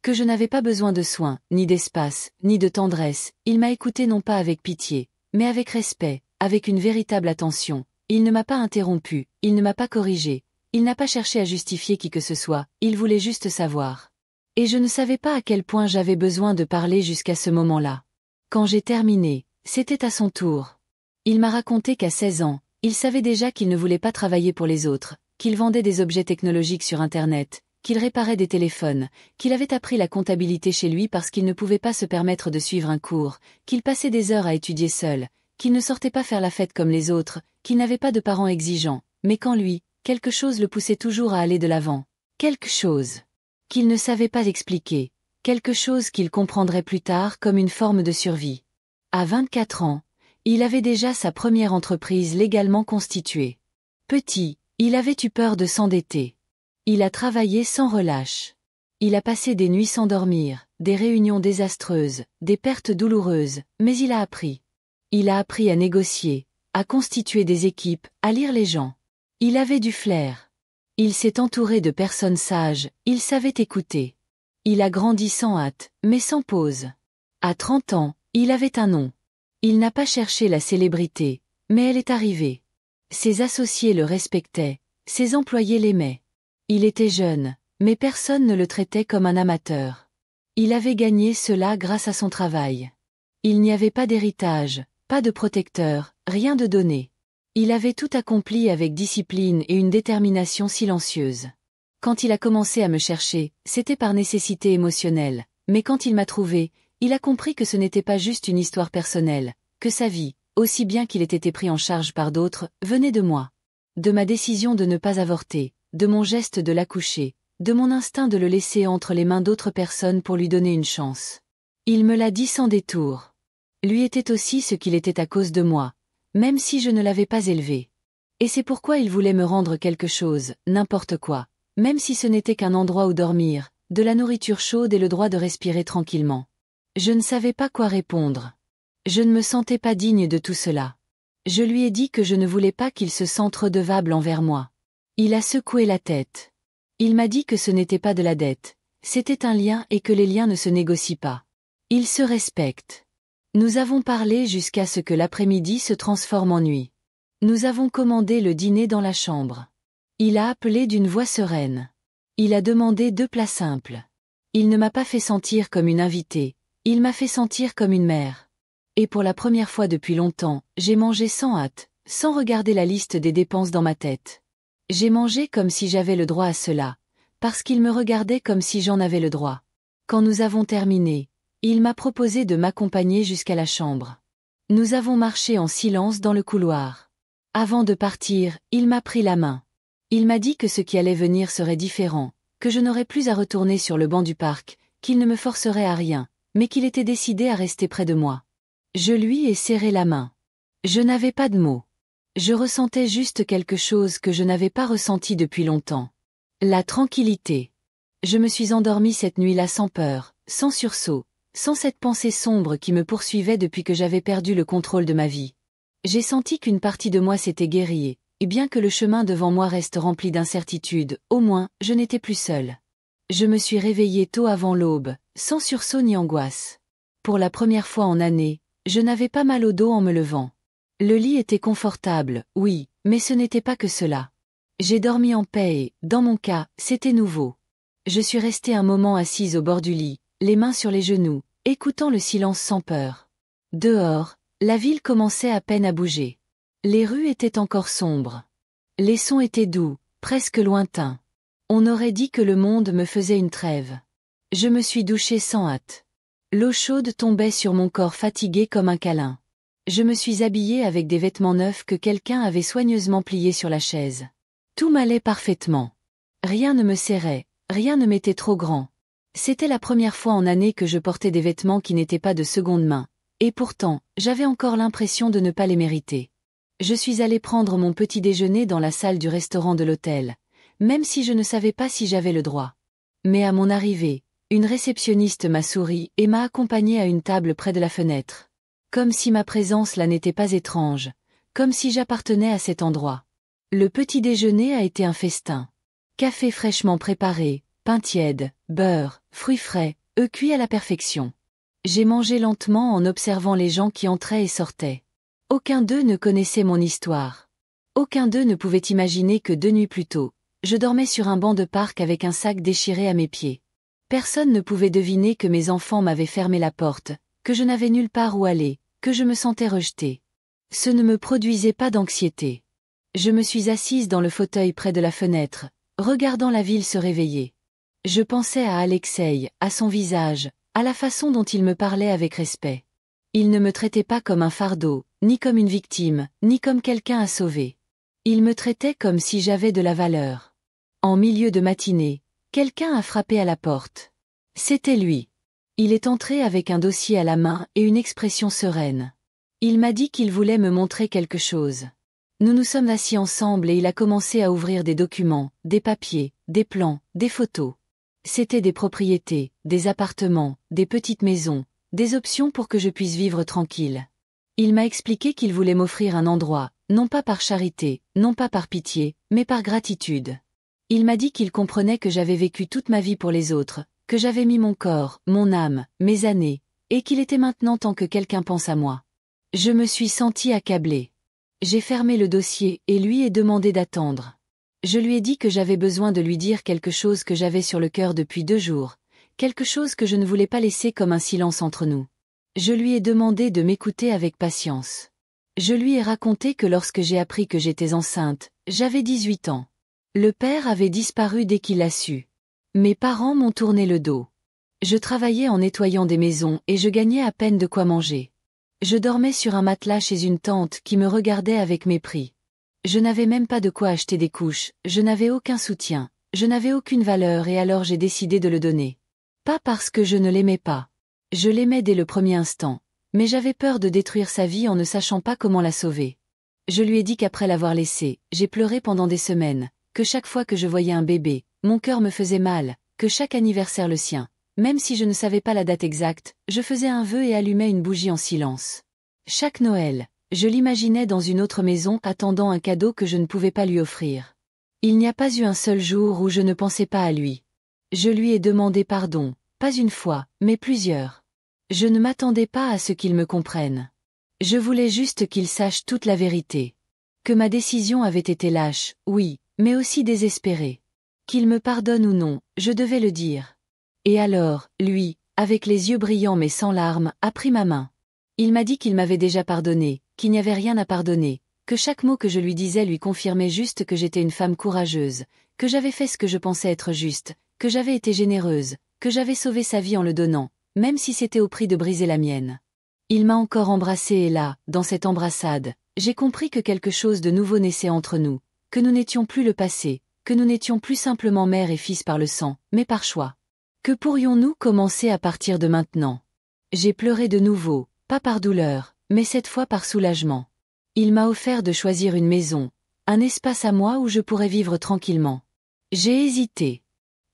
Que je n'avais pas besoin de soins, ni d'espace, ni de tendresse, il m'a écouté non pas avec pitié, mais avec respect, avec une véritable attention. Il ne m'a pas interrompu, il ne m'a pas corrigé, il n'a pas cherché à justifier qui que ce soit, il voulait juste savoir. Et je ne savais pas à quel point j'avais besoin de parler jusqu'à ce moment-là. Quand j'ai terminé, c'était à son tour. Il m'a raconté qu'à 16 ans, il savait déjà qu'il ne voulait pas travailler pour les autres, qu'il vendait des objets technologiques sur Internet, qu'il réparait des téléphones, qu'il avait appris la comptabilité chez lui parce qu'il ne pouvait pas se permettre de suivre un cours, qu'il passait des heures à étudier seul, qu'il ne sortait pas faire la fête comme les autres, qu'il n'avait pas de parents exigeants, mais qu'en lui, quelque chose le poussait toujours à aller de l'avant. Quelque chose qu'il ne savait pas expliquer, quelque chose qu'il comprendrait plus tard comme une forme de survie. À 24 ans, il avait déjà sa première entreprise légalement constituée. Petit, il avait eu peur de s'endetter. Il a travaillé sans relâche. Il a passé des nuits sans dormir, des réunions désastreuses, des pertes douloureuses, mais il a appris. Il a appris à négocier, à constituer des équipes, à lire les gens. Il avait du flair. Il s'est entouré de personnes sages, il savait écouter. Il a grandi sans hâte, mais sans pause. À 30 ans, il avait un nom. Il n'a pas cherché la célébrité, mais elle est arrivée. Ses associés le respectaient, ses employés l'aimaient. Il était jeune, mais personne ne le traitait comme un amateur. Il avait gagné cela grâce à son travail. Il n'y avait pas d'héritage, pas de protecteur, rien de donné. Il avait tout accompli avec discipline et une détermination silencieuse. Quand il a commencé à me chercher, c'était par nécessité émotionnelle, mais quand il m'a trouvé, il a compris que ce n'était pas juste une histoire personnelle, que sa vie, aussi bien qu'il ait été pris en charge par d'autres, venait de moi. De ma décision de ne pas avorter, de mon geste de l'accoucher, de mon instinct de le laisser entre les mains d'autres personnes pour lui donner une chance. Il me l'a dit sans détour. Lui était aussi ce qu'il était à cause de moi, même si je ne l'avais pas élevé. Et c'est pourquoi il voulait me rendre quelque chose, n'importe quoi, même si ce n'était qu'un endroit où dormir, de la nourriture chaude et le droit de respirer tranquillement. Je ne savais pas quoi répondre. Je ne me sentais pas digne de tout cela. Je lui ai dit que je ne voulais pas qu'il se sente redevable envers moi. Il a secoué la tête. Il m'a dit que ce n'était pas de la dette, c'était un lien et que les liens ne se négocient pas. Ils se respectent. Nous avons parlé jusqu'à ce que l'après-midi se transforme en nuit. Nous avons commandé le dîner dans la chambre. Il a appelé d'une voix sereine. Il a demandé 2 plats simples. Il ne m'a pas fait sentir comme une invitée, il m'a fait sentir comme une mère. Et pour la première fois depuis longtemps, j'ai mangé sans hâte, sans regarder la liste des dépenses dans ma tête. J'ai mangé comme si j'avais le droit à cela, parce qu'il me regardait comme si j'en avais le droit. Quand nous avons terminé, il m'a proposé de m'accompagner jusqu'à la chambre. Nous avons marché en silence dans le couloir. Avant de partir, il m'a pris la main. Il m'a dit que ce qui allait venir serait différent, que je n'aurais plus à retourner sur le banc du parc, qu'il ne me forcerait à rien, mais qu'il était décidé à rester près de moi. Je lui ai serré la main. Je n'avais pas de mots. Je ressentais juste quelque chose que je n'avais pas ressenti depuis longtemps. La tranquillité. Je me suis endormie cette nuit-là sans peur, sans sursaut, sans cette pensée sombre qui me poursuivait depuis que j'avais perdu le contrôle de ma vie. J'ai senti qu'une partie de moi s'était guérie, et bien que le chemin devant moi reste rempli d'incertitudes, au moins, je n'étais plus seule. Je me suis réveillée tôt avant l'aube, sans sursaut ni angoisse. Pour la première fois en années, je n'avais pas mal au dos en me levant. Le lit était confortable, oui, mais ce n'était pas que cela. J'ai dormi en paix et, dans mon cas, c'était nouveau. Je suis restée un moment assise au bord du lit, les mains sur les genoux, écoutant le silence sans peur. Dehors, la ville commençait à peine à bouger. Les rues étaient encore sombres. Les sons étaient doux, presque lointains. On aurait dit que le monde me faisait une trêve. Je me suis douchée sans hâte. L'eau chaude tombait sur mon corps fatigué comme un câlin. Je me suis habillée avec des vêtements neufs que quelqu'un avait soigneusement pliés sur la chaise. Tout m'allait parfaitement. Rien ne me serrait, rien ne m'était trop grand. C'était la première fois en année que je portais des vêtements qui n'étaient pas de seconde main, et pourtant, j'avais encore l'impression de ne pas les mériter. Je suis allée prendre mon petit déjeuner dans la salle du restaurant de l'hôtel, même si je ne savais pas si j'avais le droit. Mais à mon arrivée, une réceptionniste m'a souri et m'a accompagnée à une table près de la fenêtre. Comme si ma présence là n'était pas étrange, comme si j'appartenais à cet endroit. Le petit déjeuner a été un festin. Café fraîchement préparé, pain tiède, beurre, fruits frais, œufs cuits à la perfection. J'ai mangé lentement en observant les gens qui entraient et sortaient. Aucun d'eux ne connaissait mon histoire. Aucun d'eux ne pouvait imaginer que 2 nuits plus tôt, je dormais sur un banc de parc avec un sac déchiré à mes pieds. Personne ne pouvait deviner que mes enfants m'avaient fermé la porte, que je n'avais nulle part où aller, que je me sentais rejetée. Ce ne me produisait pas d'anxiété. Je me suis assise dans le fauteuil près de la fenêtre, regardant la ville se réveiller. Je pensais à Alexei, à son visage, à la façon dont il me parlait avec respect. Il ne me traitait pas comme un fardeau, ni comme une victime, ni comme quelqu'un à sauver. Il me traitait comme si j'avais de la valeur. En milieu de matinée, quelqu'un a frappé à la porte. C'était lui. Il est entré avec un dossier à la main et une expression sereine. Il m'a dit qu'il voulait me montrer quelque chose. Nous nous sommes assis ensemble et il a commencé à ouvrir des documents, des papiers, des plans, des photos. C'étaient des propriétés, des appartements, des petites maisons, des options pour que je puisse vivre tranquille. Il m'a expliqué qu'il voulait m'offrir un endroit, non pas par charité, non pas par pitié, mais par gratitude. Il m'a dit qu'il comprenait que j'avais vécu toute ma vie pour les autres, que j'avais mis mon corps, mon âme, mes années, et qu'il était maintenant temps que quelqu'un pense à moi. Je me suis sentie accablée. J'ai fermé le dossier et lui ai demandé d'attendre. Je lui ai dit que j'avais besoin de lui dire quelque chose que j'avais sur le cœur depuis 2 jours, quelque chose que je ne voulais pas laisser comme un silence entre nous. Je lui ai demandé de m'écouter avec patience. Je lui ai raconté que lorsque j'ai appris que j'étais enceinte, j'avais 18 ans. Le père avait disparu dès qu'il l'a su. Mes parents m'ont tourné le dos. Je travaillais en nettoyant des maisons et je gagnais à peine de quoi manger. Je dormais sur un matelas chez une tante qui me regardait avec mépris. Je n'avais même pas de quoi acheter des couches, je n'avais aucun soutien, je n'avais aucune valeur et alors j'ai décidé de le donner. Pas parce que je ne l'aimais pas. Je l'aimais dès le premier instant, mais j'avais peur de détruire sa vie en ne sachant pas comment la sauver. Je lui ai dit qu'après l'avoir laissé, j'ai pleuré pendant des semaines, que chaque fois que je voyais un bébé, mon cœur me faisait mal, que chaque anniversaire le sien, même si je ne savais pas la date exacte, je faisais un vœu et allumais une bougie en silence. Chaque Noël, je l'imaginais dans une autre maison attendant un cadeau que je ne pouvais pas lui offrir. Il n'y a pas eu un seul jour où je ne pensais pas à lui. Je lui ai demandé pardon, pas une fois, mais plusieurs. Je ne m'attendais pas à ce qu'il me comprenne. Je voulais juste qu'il sache toute la vérité. Que ma décision avait été lâche, oui, mais aussi désespérée. Qu'il me pardonne ou non, je devais le dire. Et alors, lui, avec les yeux brillants mais sans larmes, a pris ma main. Il m'a dit qu'il m'avait déjà pardonné, qu'il n'y avait rien à pardonner, que chaque mot que je lui disais lui confirmait juste que j'étais une femme courageuse, que j'avais fait ce que je pensais être juste, que j'avais été généreuse, que j'avais sauvé sa vie en le donnant, même si c'était au prix de briser la mienne. Il m'a encore embrassée et là, dans cette embrassade, j'ai compris que quelque chose de nouveau naissait entre nous, que nous n'étions plus le passé, que nous n'étions plus simplement mère et fils par le sang, mais par choix. Que pourrions-nous commencer à partir de maintenant? J'ai pleuré de nouveau, pas par douleur, mais cette fois par soulagement. Il m'a offert de choisir une maison, un espace à moi où je pourrais vivre tranquillement. J'ai hésité.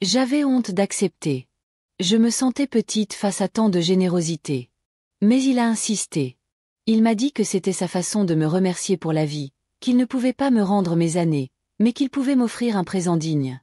J'avais honte d'accepter. Je me sentais petite face à tant de générosité. Mais il a insisté. Il m'a dit que c'était sa façon de me remercier pour la vie, qu'il ne pouvait pas me rendre mes années, mais qu'il pouvait m'offrir un présent digne.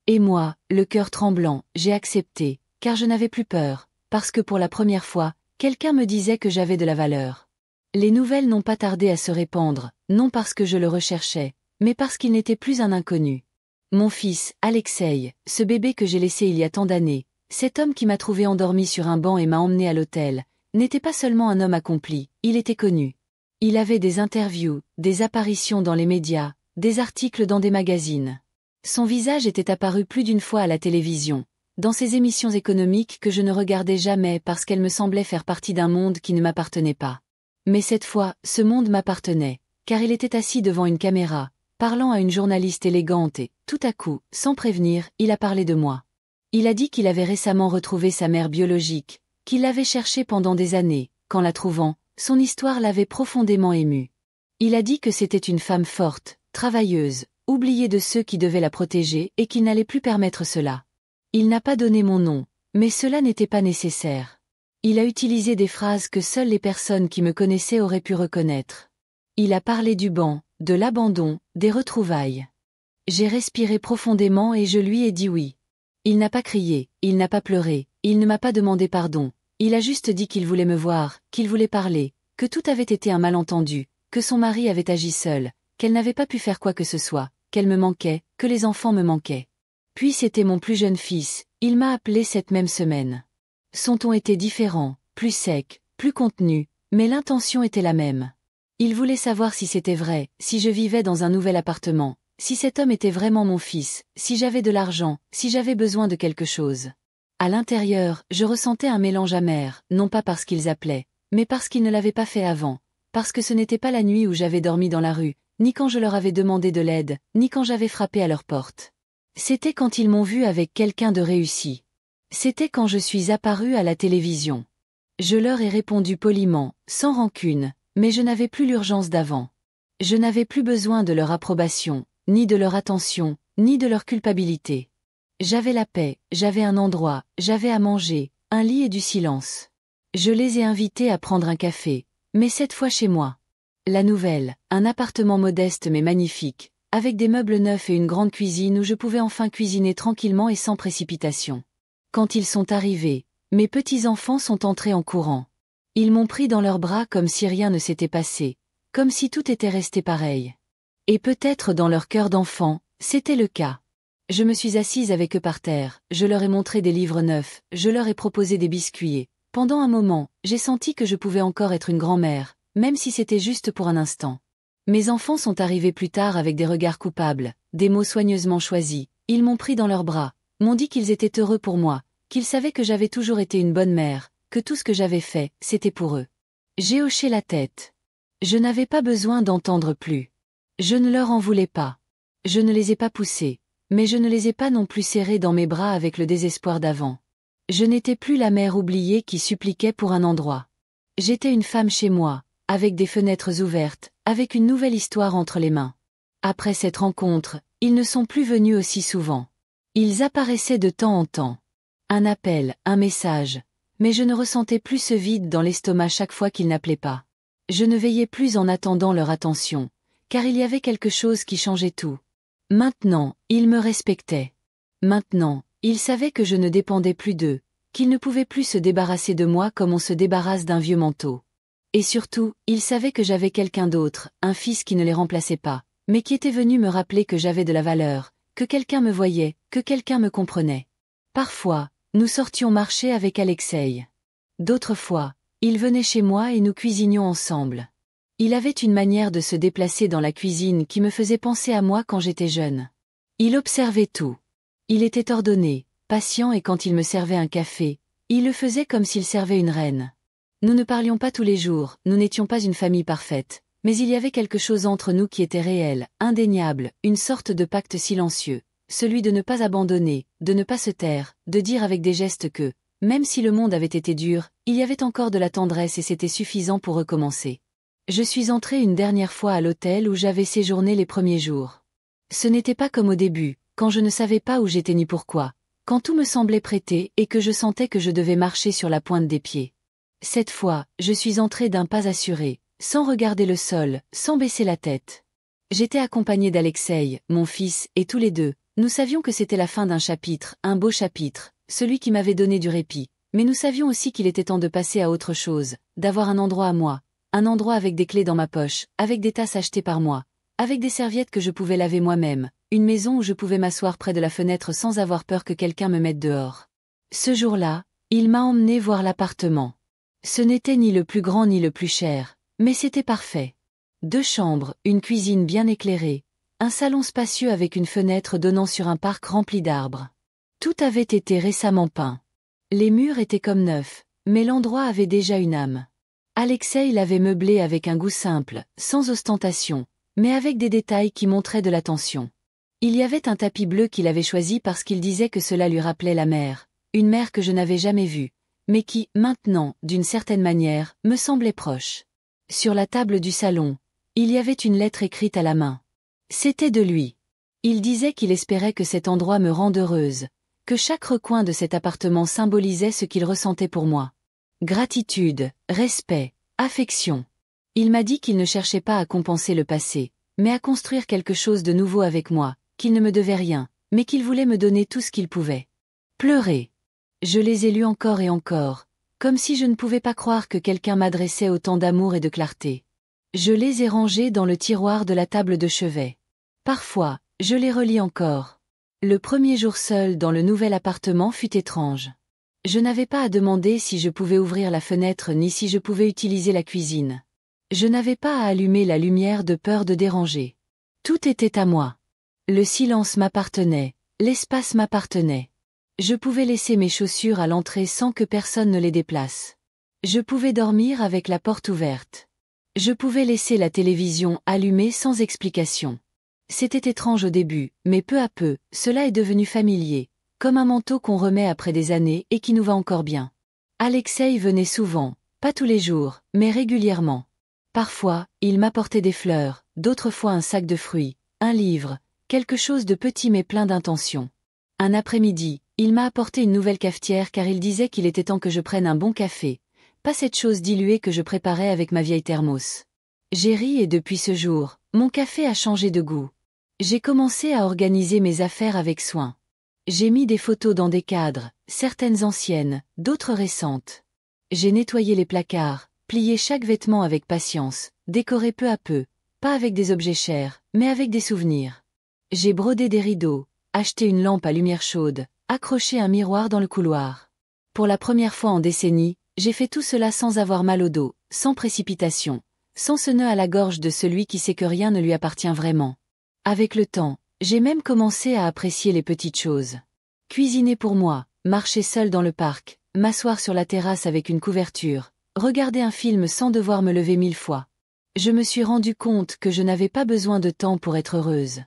Et moi, le cœur tremblant, j'ai accepté, car je n'avais plus peur, parce que pour la première fois, quelqu'un me disait que j'avais de la valeur. Les nouvelles n'ont pas tardé à se répandre, non parce que je le recherchais, mais parce qu'il n'était plus un inconnu. Mon fils, Alexei, ce bébé que j'ai laissé il y a tant d'années, cet homme qui m'a trouvé endormi sur un banc et m'a emmené à l'hôtel, n'était pas seulement un homme accompli, il était connu. Il avait des interviews, des apparitions dans les médias, des articles dans des magazines. Son visage était apparu plus d'une fois à la télévision, dans ces émissions économiques que je ne regardais jamais parce qu'elles me semblaient faire partie d'un monde qui ne m'appartenait pas. Mais cette fois, ce monde m'appartenait, car il était assis devant une caméra, parlant à une journaliste élégante et, tout à coup, sans prévenir, il a parlé de moi. Il a dit qu'il avait récemment retrouvé sa mère biologique, qu'il l'avait cherchée pendant des années, qu'en la trouvant, son histoire l'avait profondément ému. Il a dit que c'était une femme forte, travailleuse, oubliée de ceux qui devaient la protéger et qu'il n'allait plus permettre cela. Il n'a pas donné mon nom, mais cela n'était pas nécessaire. Il a utilisé des phrases que seules les personnes qui me connaissaient auraient pu reconnaître. Il a parlé du banc, de l'abandon, des retrouvailles. J'ai respiré profondément et je lui ai dit oui. Il n'a pas crié, il n'a pas pleuré, il ne m'a pas demandé pardon. Il a juste dit qu'il voulait me voir, qu'il voulait parler, que tout avait été un malentendu, que son mari avait agi seul, qu'elle n'avait pas pu faire quoi que ce soit, qu'elle me manquait, que les enfants me manquaient. Puis c'était mon plus jeune fils, il m'a appelé cette même semaine. Son ton était différent, plus sec, plus contenu, mais l'intention était la même. Il voulait savoir si c'était vrai, si je vivais dans un nouvel appartement, si cet homme était vraiment mon fils, si j'avais de l'argent, si j'avais besoin de quelque chose. À l'intérieur, je ressentais un mélange amer, non pas parce qu'ils appelaient, mais parce qu'ils ne l'avaient pas fait avant, parce que ce n'était pas la nuit où j'avais dormi dans la rue, ni quand je leur avais demandé de l'aide, ni quand j'avais frappé à leur porte. C'était quand ils m'ont vu avec quelqu'un de réussi. C'était quand je suis apparue à la télévision. Je leur ai répondu poliment, sans rancune, mais je n'avais plus l'urgence d'avant. Je n'avais plus besoin de leur approbation, ni de leur attention, ni de leur culpabilité. J'avais la paix, j'avais un endroit, j'avais à manger, un lit et du silence. Je les ai invités à prendre un café, mais cette fois chez moi. La nouvelle, un appartement modeste mais magnifique, avec des meubles neufs et une grande cuisine où je pouvais enfin cuisiner tranquillement et sans précipitation. Quand ils sont arrivés, mes petits-enfants sont entrés en courant. Ils m'ont pris dans leurs bras comme si rien ne s'était passé, comme si tout était resté pareil. Et peut-être dans leur cœur d'enfant, c'était le cas. Je me suis assise avec eux par terre, je leur ai montré des livres neufs, je leur ai proposé des biscuits et, pendant un moment, j'ai senti que je pouvais encore être une grand-mère, même si c'était juste pour un instant. Mes enfants sont arrivés plus tard avec des regards coupables, des mots soigneusement choisis, ils m'ont pris dans leurs bras, m'ont dit qu'ils étaient heureux pour moi, qu'ils savaient que j'avais toujours été une bonne mère, que tout ce que j'avais fait, c'était pour eux. J'ai hoché la tête. Je n'avais pas besoin d'entendre plus. Je ne leur en voulais pas. Je ne les ai pas poussés, mais je ne les ai pas non plus serrés dans mes bras avec le désespoir d'avant. Je n'étais plus la mère oubliée qui suppliquait pour un endroit. J'étais une femme chez moi, avec des fenêtres ouvertes, avec une nouvelle histoire entre les mains. Après cette rencontre, ils ne sont plus venus aussi souvent. Ils apparaissaient de temps en temps. Un appel, un message, mais je ne ressentais plus ce vide dans l'estomac chaque fois qu'ils n'appelaient pas. Je ne veillais plus en attendant leur attention, car il y avait quelque chose qui changeait tout. Maintenant, ils me respectaient. Maintenant, ils savaient que je ne dépendais plus d'eux, qu'ils ne pouvaient plus se débarrasser de moi comme on se débarrasse d'un vieux manteau. Et surtout, ils savaient que j'avais quelqu'un d'autre, un fils qui ne les remplaçait pas, mais qui était venu me rappeler que j'avais de la valeur, que quelqu'un me voyait, que quelqu'un me comprenait. Parfois, nous sortions marcher avec Alexei. D'autres fois, il venait chez moi et nous cuisinions ensemble. Il avait une manière de se déplacer dans la cuisine qui me faisait penser à moi quand j'étais jeune. Il observait tout. Il était ordonné, patient et quand il me servait un café, il le faisait comme s'il servait une reine. Nous ne parlions pas tous les jours, nous n'étions pas une famille parfaite, mais il y avait quelque chose entre nous qui était réel, indéniable, une sorte de pacte silencieux, celui de ne pas abandonner, de ne pas se taire, de dire avec des gestes que, même si le monde avait été dur, il y avait encore de la tendresse et c'était suffisant pour recommencer. Je suis entrée une dernière fois à l'hôtel où j'avais séjourné les premiers jours. Ce n'était pas comme au début, quand je ne savais pas où j'étais ni pourquoi, quand tout me semblait prêté et que je sentais que je devais marcher sur la pointe des pieds. Cette fois, je suis entrée d'un pas assuré, sans regarder le sol, sans baisser la tête. J'étais accompagnée d'Alexei, mon fils, et tous les deux, nous savions que c'était la fin d'un chapitre, un beau chapitre, celui qui m'avait donné du répit, mais nous savions aussi qu'il était temps de passer à autre chose, d'avoir un endroit à moi, un endroit avec des clés dans ma poche, avec des tasses achetées par moi, avec des serviettes que je pouvais laver moi-même, une maison où je pouvais m'asseoir près de la fenêtre sans avoir peur que quelqu'un me mette dehors. Ce jour-là, il m'a emmené voir l'appartement. Ce n'était ni le plus grand ni le plus cher, mais c'était parfait. 2 chambres, une cuisine bien éclairée, un salon spacieux avec une fenêtre donnant sur un parc rempli d'arbres. Tout avait été récemment peint. Les murs étaient comme neufs, mais l'endroit avait déjà une âme. Alexei l'avait meublé avec un goût simple, sans ostentation, mais avec des détails qui montraient de l'attention. Il y avait un tapis bleu qu'il avait choisi parce qu'il disait que cela lui rappelait la mer, une mer que je n'avais jamais vue, mais qui, maintenant, d'une certaine manière, me semblait proche. Sur la table du salon, il y avait une lettre écrite à la main. C'était de lui. Il disait qu'il espérait que cet endroit me rende heureuse, que chaque recoin de cet appartement symbolisait ce qu'il ressentait pour moi. Gratitude, respect, affection. Il m'a dit qu'il ne cherchait pas à compenser le passé, mais à construire quelque chose de nouveau avec moi, qu'il ne me devait rien, mais qu'il voulait me donner tout ce qu'il pouvait. Pleurer. Je les ai lus encore et encore, comme si je ne pouvais pas croire que quelqu'un m'adressait autant d'amour et de clarté. Je les ai rangés dans le tiroir de la table de chevet. Parfois, je les relis encore. Le premier jour seul dans le nouvel appartement fut étrange. Je n'avais pas à demander si je pouvais ouvrir la fenêtre ni si je pouvais utiliser la cuisine. Je n'avais pas à allumer la lumière de peur de déranger. Tout était à moi. Le silence m'appartenait, l'espace m'appartenait. Je pouvais laisser mes chaussures à l'entrée sans que personne ne les déplace. Je pouvais dormir avec la porte ouverte. Je pouvais laisser la télévision allumée sans explication. C'était étrange au début, mais peu à peu, cela est devenu familier, comme un manteau qu'on remet après des années et qui nous va encore bien. Alexei venait souvent, pas tous les jours, mais régulièrement. Parfois, il m'apportait des fleurs, d'autres fois un sac de fruits, un livre, quelque chose de petit mais plein d'intention. Un après-midi, il m'a apporté une nouvelle cafetière car il disait qu'il était temps que je prenne un bon café, pas cette chose diluée que je préparais avec ma vieille thermos. J'ai ri et depuis ce jour, mon café a changé de goût. J'ai commencé à organiser mes affaires avec soin. J'ai mis des photos dans des cadres, certaines anciennes, d'autres récentes. J'ai nettoyé les placards, plié chaque vêtement avec patience, décoré peu à peu, pas avec des objets chers, mais avec des souvenirs. J'ai brodé des rideaux, acheté une lampe à lumière chaude, accroché un miroir dans le couloir. Pour la première fois en décennies, j'ai fait tout cela sans avoir mal au dos, sans précipitation, sans ce nœud à la gorge de celui qui sait que rien ne lui appartient vraiment. Avec le temps, j'ai même commencé à apprécier les petites choses. Cuisiner pour moi, marcher seul dans le parc, m'asseoir sur la terrasse avec une couverture, regarder un film sans devoir me lever 1000 fois. Je me suis rendu compte que je n'avais pas besoin de temps pour être heureuse.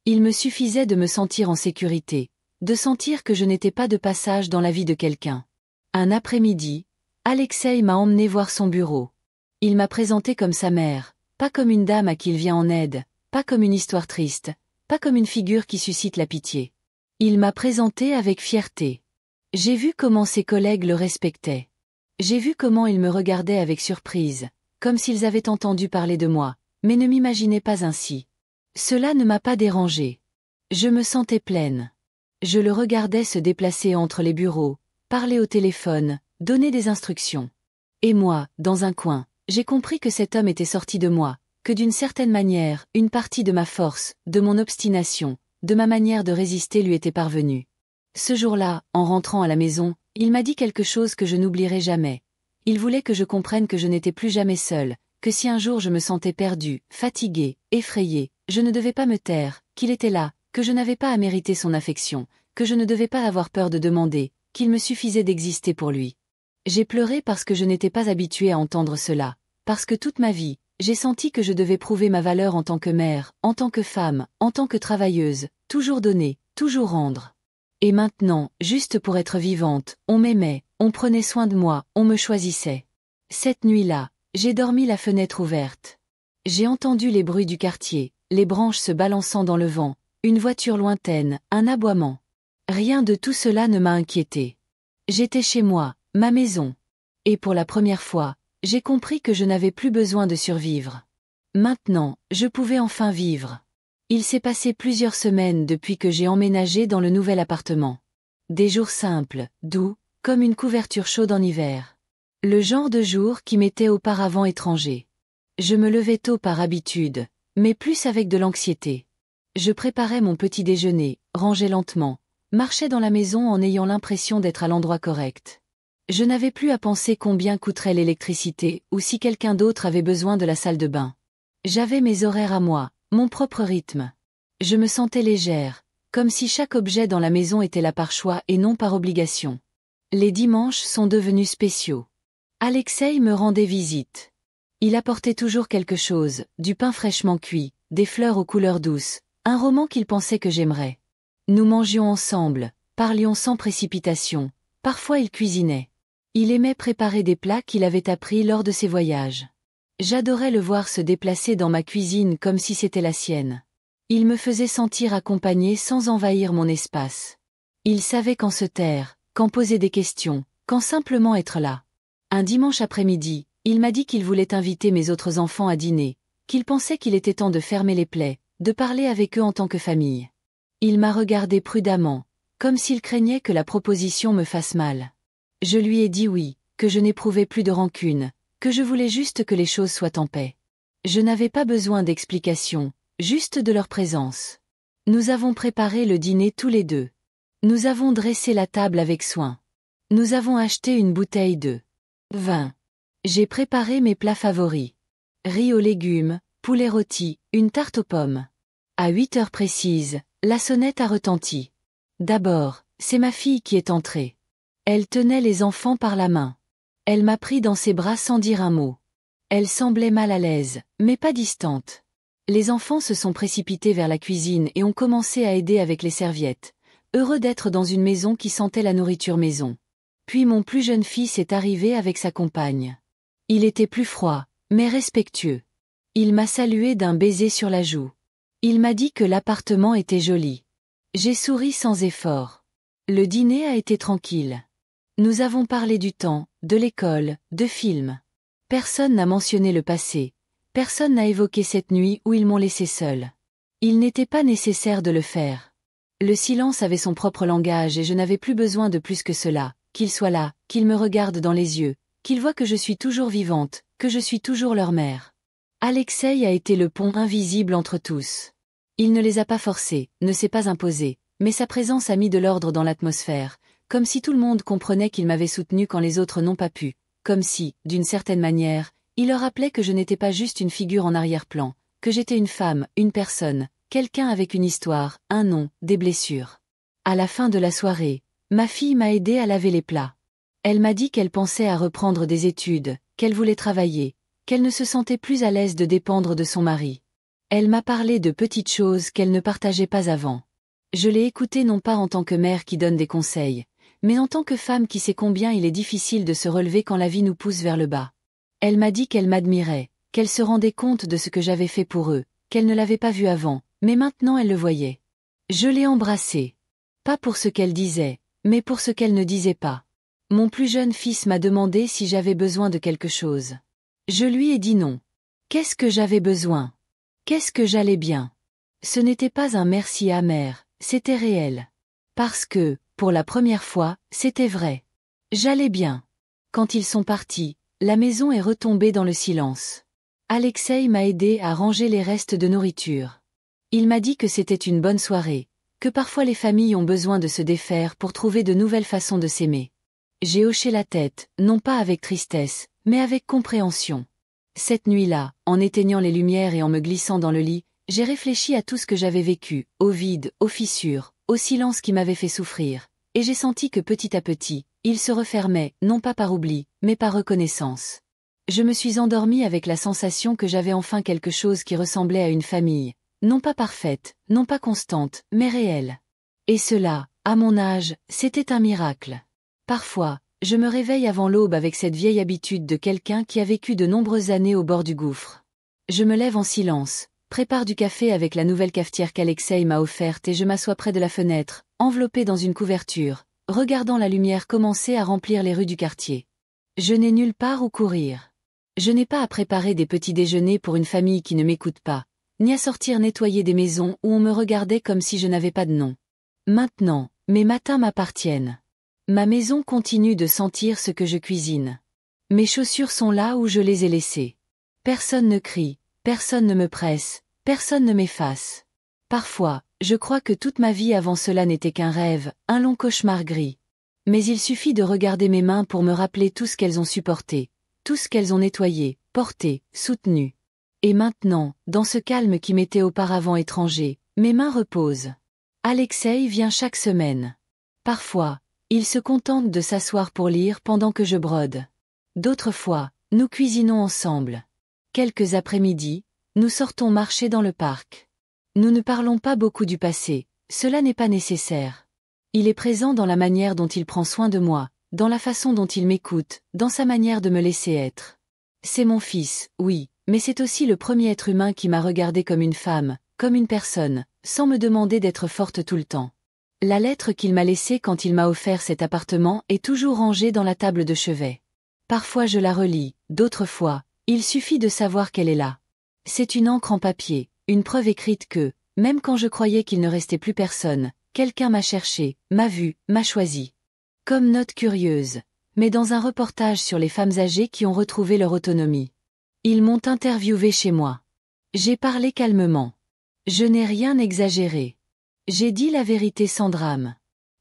Il me suffisait de me sentir en sécurité, de sentir que je n'étais pas de passage dans la vie de quelqu'un. Un après-midi, Alexei m'a emmené voir son bureau. Il m'a présenté comme sa mère, pas comme une dame à qui il vient en aide, pas comme une histoire triste, pas comme une figure qui suscite la pitié. Il m'a présenté avec fierté. J'ai vu comment ses collègues le respectaient. J'ai vu comment ils me regardaient avec surprise, comme s'ils avaient entendu parler de moi, mais ne m'imaginaient pas ainsi. Cela ne m'a pas dérangée. Je me sentais pleine. Je le regardais se déplacer entre les bureaux, parler au téléphone, donner des instructions. Et moi, dans un coin, j'ai compris que cet homme était sorti de moi, que d'une certaine manière, une partie de ma force, de mon obstination, de ma manière de résister lui était parvenue. Ce jour-là, en rentrant à la maison, il m'a dit quelque chose que je n'oublierai jamais. Il voulait que je comprenne que je n'étais plus jamais seule, que si un jour je me sentais perdue, fatiguée, effrayée, je ne devais pas me taire, qu'il était là, que je n'avais pas à mériter son affection, que je ne devais pas avoir peur de demander, qu'il me suffisait d'exister pour lui. J'ai pleuré parce que je n'étais pas habituée à entendre cela, parce que toute ma vie, j'ai senti que je devais prouver ma valeur en tant que mère, en tant que femme, en tant que travailleuse, toujours donner, toujours rendre. Et maintenant, juste pour être vivante, on m'aimait, on prenait soin de moi, on me choisissait. Cette nuit-là, j'ai dormi la fenêtre ouverte. J'ai entendu les bruits du quartier, les branches se balançant dans le vent, une voiture lointaine, un aboiement. Rien de tout cela ne m'a inquiété. J'étais chez moi, ma maison. Et pour la première fois, j'ai compris que je n'avais plus besoin de survivre. Maintenant, je pouvais enfin vivre. Il s'est passé plusieurs semaines depuis que j'ai emménagé dans le nouvel appartement. Des jours simples, doux, comme une couverture chaude en hiver. Le genre de jour qui m'était auparavant étranger. Je me levais tôt par habitude, mais plus avec de l'anxiété. Je préparais mon petit déjeuner, rangeais lentement, marchais dans la maison en ayant l'impression d'être à l'endroit correct. Je n'avais plus à penser combien coûterait l'électricité ou si quelqu'un d'autre avait besoin de la salle de bain. J'avais mes horaires à moi, mon propre rythme. Je me sentais légère, comme si chaque objet dans la maison était là par choix et non par obligation. Les dimanches sont devenus spéciaux. Alexei me rendait visite. Il apportait toujours quelque chose, du pain fraîchement cuit, des fleurs aux couleurs douces, un roman qu'il pensait que j'aimerais. Nous mangions ensemble, parlions sans précipitation, parfois il cuisinait. Il aimait préparer des plats qu'il avait appris lors de ses voyages. J'adorais le voir se déplacer dans ma cuisine comme si c'était la sienne. Il me faisait sentir accompagné sans envahir mon espace. Il savait quand se taire, quand poser des questions, quand simplement être là. Un dimanche après-midi, il m'a dit qu'il voulait inviter mes autres enfants à dîner, qu'il pensait qu'il était temps de fermer les plaies, de parler avec eux en tant que famille. Il m'a regardé prudemment, comme s'il craignait que la proposition me fasse mal. Je lui ai dit oui, que je n'éprouvais plus de rancune, que je voulais juste que les choses soient en paix. Je n'avais pas besoin d'explications, juste de leur présence. Nous avons préparé le dîner tous les deux. Nous avons dressé la table avec soin. Nous avons acheté une bouteille de vin. J'ai préparé mes plats favoris. Riz aux légumes, poulet rôti, une tarte aux pommes. À 8 heures précises, la sonnette a retenti. D'abord, c'est ma fille qui est entrée. Elle tenait les enfants par la main. Elle m'a pris dans ses bras sans dire un mot. Elle semblait mal à l'aise, mais pas distante. Les enfants se sont précipités vers la cuisine et ont commencé à aider avec les serviettes, heureux d'être dans une maison qui sentait la nourriture maison. Puis mon plus jeune fils est arrivé avec sa compagne. Il était plus froid, mais respectueux. Il m'a salué d'un baiser sur la joue. Il m'a dit que l'appartement était joli. J'ai souri sans effort. Le dîner a été tranquille. Nous avons parlé du temps, de l'école, de films. Personne n'a mentionné le passé. Personne n'a évoqué cette nuit où ils m'ont laissé seul. Il n'était pas nécessaire de le faire. Le silence avait son propre langage et je n'avais plus besoin de plus que cela, qu'il soit là, qu'il me regarde dans les yeux, qu'il voit que je suis toujours vivante, que je suis toujours leur mère. Alexei a été le pont invisible entre tous. Il ne les a pas forcés, ne s'est pas imposé, mais sa présence a mis de l'ordre dans l'atmosphère, comme si tout le monde comprenait qu'il m'avait soutenu quand les autres n'ont pas pu, comme si, d'une certaine manière, il leur rappelait que je n'étais pas juste une figure en arrière-plan, que j'étais une femme, une personne, quelqu'un avec une histoire, un nom, des blessures. À la fin de la soirée, ma fille m'a aidé à laver les plats. Elle m'a dit qu'elle pensait à reprendre des études, qu'elle voulait travailler, qu'elle ne se sentait plus à l'aise de dépendre de son mari. Elle m'a parlé de petites choses qu'elle ne partageait pas avant. Je l'ai écoutée non pas en tant que mère qui donne des conseils, mais en tant que femme qui sait combien il est difficile de se relever quand la vie nous pousse vers le bas. Elle m'a dit qu'elle m'admirait, qu'elle se rendait compte de ce que j'avais fait pour eux, qu'elle ne l'avait pas vu avant, mais maintenant elle le voyait. Je l'ai embrassée. Pas pour ce qu'elle disait, mais pour ce qu'elle ne disait pas. Mon plus jeune fils m'a demandé si j'avais besoin de quelque chose. Je lui ai dit non. Qu'est-ce que j'avais besoin? Qu'est-ce que j'allais bien? Ce n'était pas un merci amer, c'était réel. Parce que, pour la première fois, c'était vrai. J'allais bien. Quand ils sont partis, la maison est retombée dans le silence. Alexei m'a aidé à ranger les restes de nourriture. Il m'a dit que c'était une bonne soirée, que parfois les familles ont besoin de se défaire pour trouver de nouvelles façons de s'aimer. J'ai hoché la tête, non pas avec tristesse, mais avec compréhension. Cette nuit-là, en éteignant les lumières et en me glissant dans le lit, j'ai réfléchi à tout ce que j'avais vécu, au vide, aux fissures, au silence qui m'avait fait souffrir, et j'ai senti que petit à petit, il se refermait, non pas par oubli, mais par reconnaissance. Je me suis endormie avec la sensation que j'avais enfin quelque chose qui ressemblait à une famille, non pas parfaite, non pas constante, mais réelle. Et cela, à mon âge, c'était un miracle. Parfois, je me réveille avant l'aube avec cette vieille habitude de quelqu'un qui a vécu de nombreuses années au bord du gouffre. Je me lève en silence, prépare du café avec la nouvelle cafetière qu'Alexei m'a offerte et je m'assois près de la fenêtre, enveloppée dans une couverture, regardant la lumière commencer à remplir les rues du quartier. Je n'ai nulle part où courir. Je n'ai pas à préparer des petits déjeuners pour une famille qui ne m'écoute pas, ni à sortir nettoyer des maisons où on me regardait comme si je n'avais pas de nom. Maintenant, mes matins m'appartiennent. Ma maison continue de sentir ce que je cuisine. Mes chaussures sont là où je les ai laissées. Personne ne crie, personne ne me presse, personne ne m'efface. Parfois, je crois que toute ma vie avant cela n'était qu'un rêve, un long cauchemar gris. Mais il suffit de regarder mes mains pour me rappeler tout ce qu'elles ont supporté, tout ce qu'elles ont nettoyé, porté, soutenu. Et maintenant, dans ce calme qui m'était auparavant étranger, mes mains reposent. Alexei vient chaque semaine. Parfois, il se contente de s'asseoir pour lire pendant que je brode. D'autres fois, nous cuisinons ensemble. Quelques après-midi, nous sortons marcher dans le parc. Nous ne parlons pas beaucoup du passé, cela n'est pas nécessaire. Il est présent dans la manière dont il prend soin de moi, dans la façon dont il m'écoute, dans sa manière de me laisser être. C'est mon fils, oui, mais c'est aussi le premier être humain qui m'a regardé comme une femme, comme une personne, sans me demander d'être forte tout le temps. La lettre qu'il m'a laissée quand il m'a offert cet appartement est toujours rangée dans la table de chevet. Parfois je la relis, d'autres fois, il suffit de savoir qu'elle est là. C'est une encre en papier, une preuve écrite que, même quand je croyais qu'il ne restait plus personne, quelqu'un m'a cherché, m'a vu, m'a choisi. Comme note curieuse, mais dans un reportage sur les femmes âgées qui ont retrouvé leur autonomie. Ils m'ont interviewé chez moi. J'ai parlé calmement. Je n'ai rien exagéré. J'ai dit la vérité sans drame.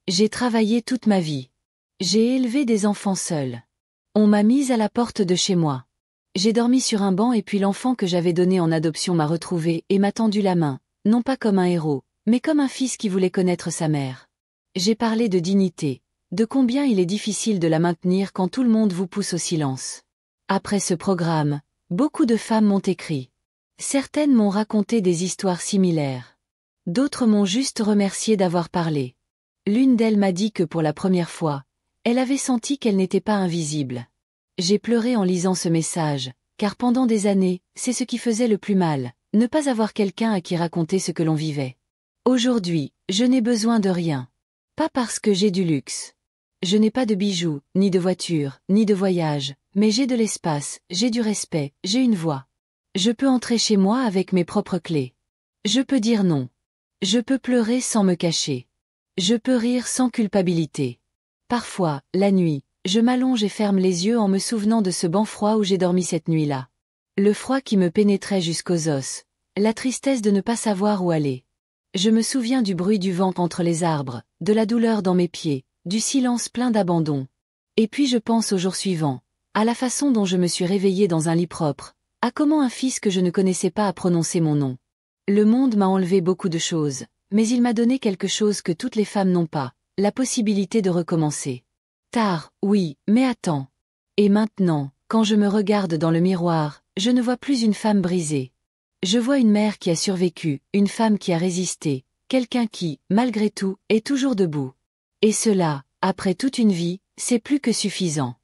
J'ai travaillé toute ma vie. J'ai élevé des enfants seuls. On m'a mise à la porte de chez moi. J'ai dormi sur un banc et puis l'enfant que j'avais donné en adoption m'a retrouvé et m'a tendu la main, non pas comme un héros, mais comme un fils qui voulait connaître sa mère. J'ai parlé de dignité, de combien il est difficile de la maintenir quand tout le monde vous pousse au silence. Après ce programme, beaucoup de femmes m'ont écrit. Certaines m'ont raconté des histoires similaires. D'autres m'ont juste remercié d'avoir parlé. L'une d'elles m'a dit que pour la première fois, elle avait senti qu'elle n'était pas invisible. J'ai pleuré en lisant ce message, car pendant des années, c'est ce qui faisait le plus mal, ne pas avoir quelqu'un à qui raconter ce que l'on vivait. Aujourd'hui, je n'ai besoin de rien. Pas parce que j'ai du luxe. Je n'ai pas de bijoux, ni de voiture, ni de voyage, mais j'ai de l'espace, j'ai du respect, j'ai une voix. Je peux entrer chez moi avec mes propres clés. Je peux dire non. Je peux pleurer sans me cacher. Je peux rire sans culpabilité. Parfois, la nuit, je m'allonge et ferme les yeux en me souvenant de ce banc froid où j'ai dormi cette nuit-là. Le froid qui me pénétrait jusqu'aux os, la tristesse de ne pas savoir où aller. Je me souviens du bruit du vent entre les arbres, de la douleur dans mes pieds, du silence plein d'abandon. Et puis je pense au jour suivant, à la façon dont je me suis réveillée dans un lit propre, à comment un fils que je ne connaissais pas a prononcé mon nom. Le monde m'a enlevé beaucoup de choses, mais il m'a donné quelque chose que toutes les femmes n'ont pas, la possibilité de recommencer. Tard, oui, mais attends. Et maintenant, quand je me regarde dans le miroir, je ne vois plus une femme brisée. Je vois une mère qui a survécu, une femme qui a résisté, quelqu'un qui, malgré tout, est toujours debout. Et cela, après toute une vie, c'est plus que suffisant.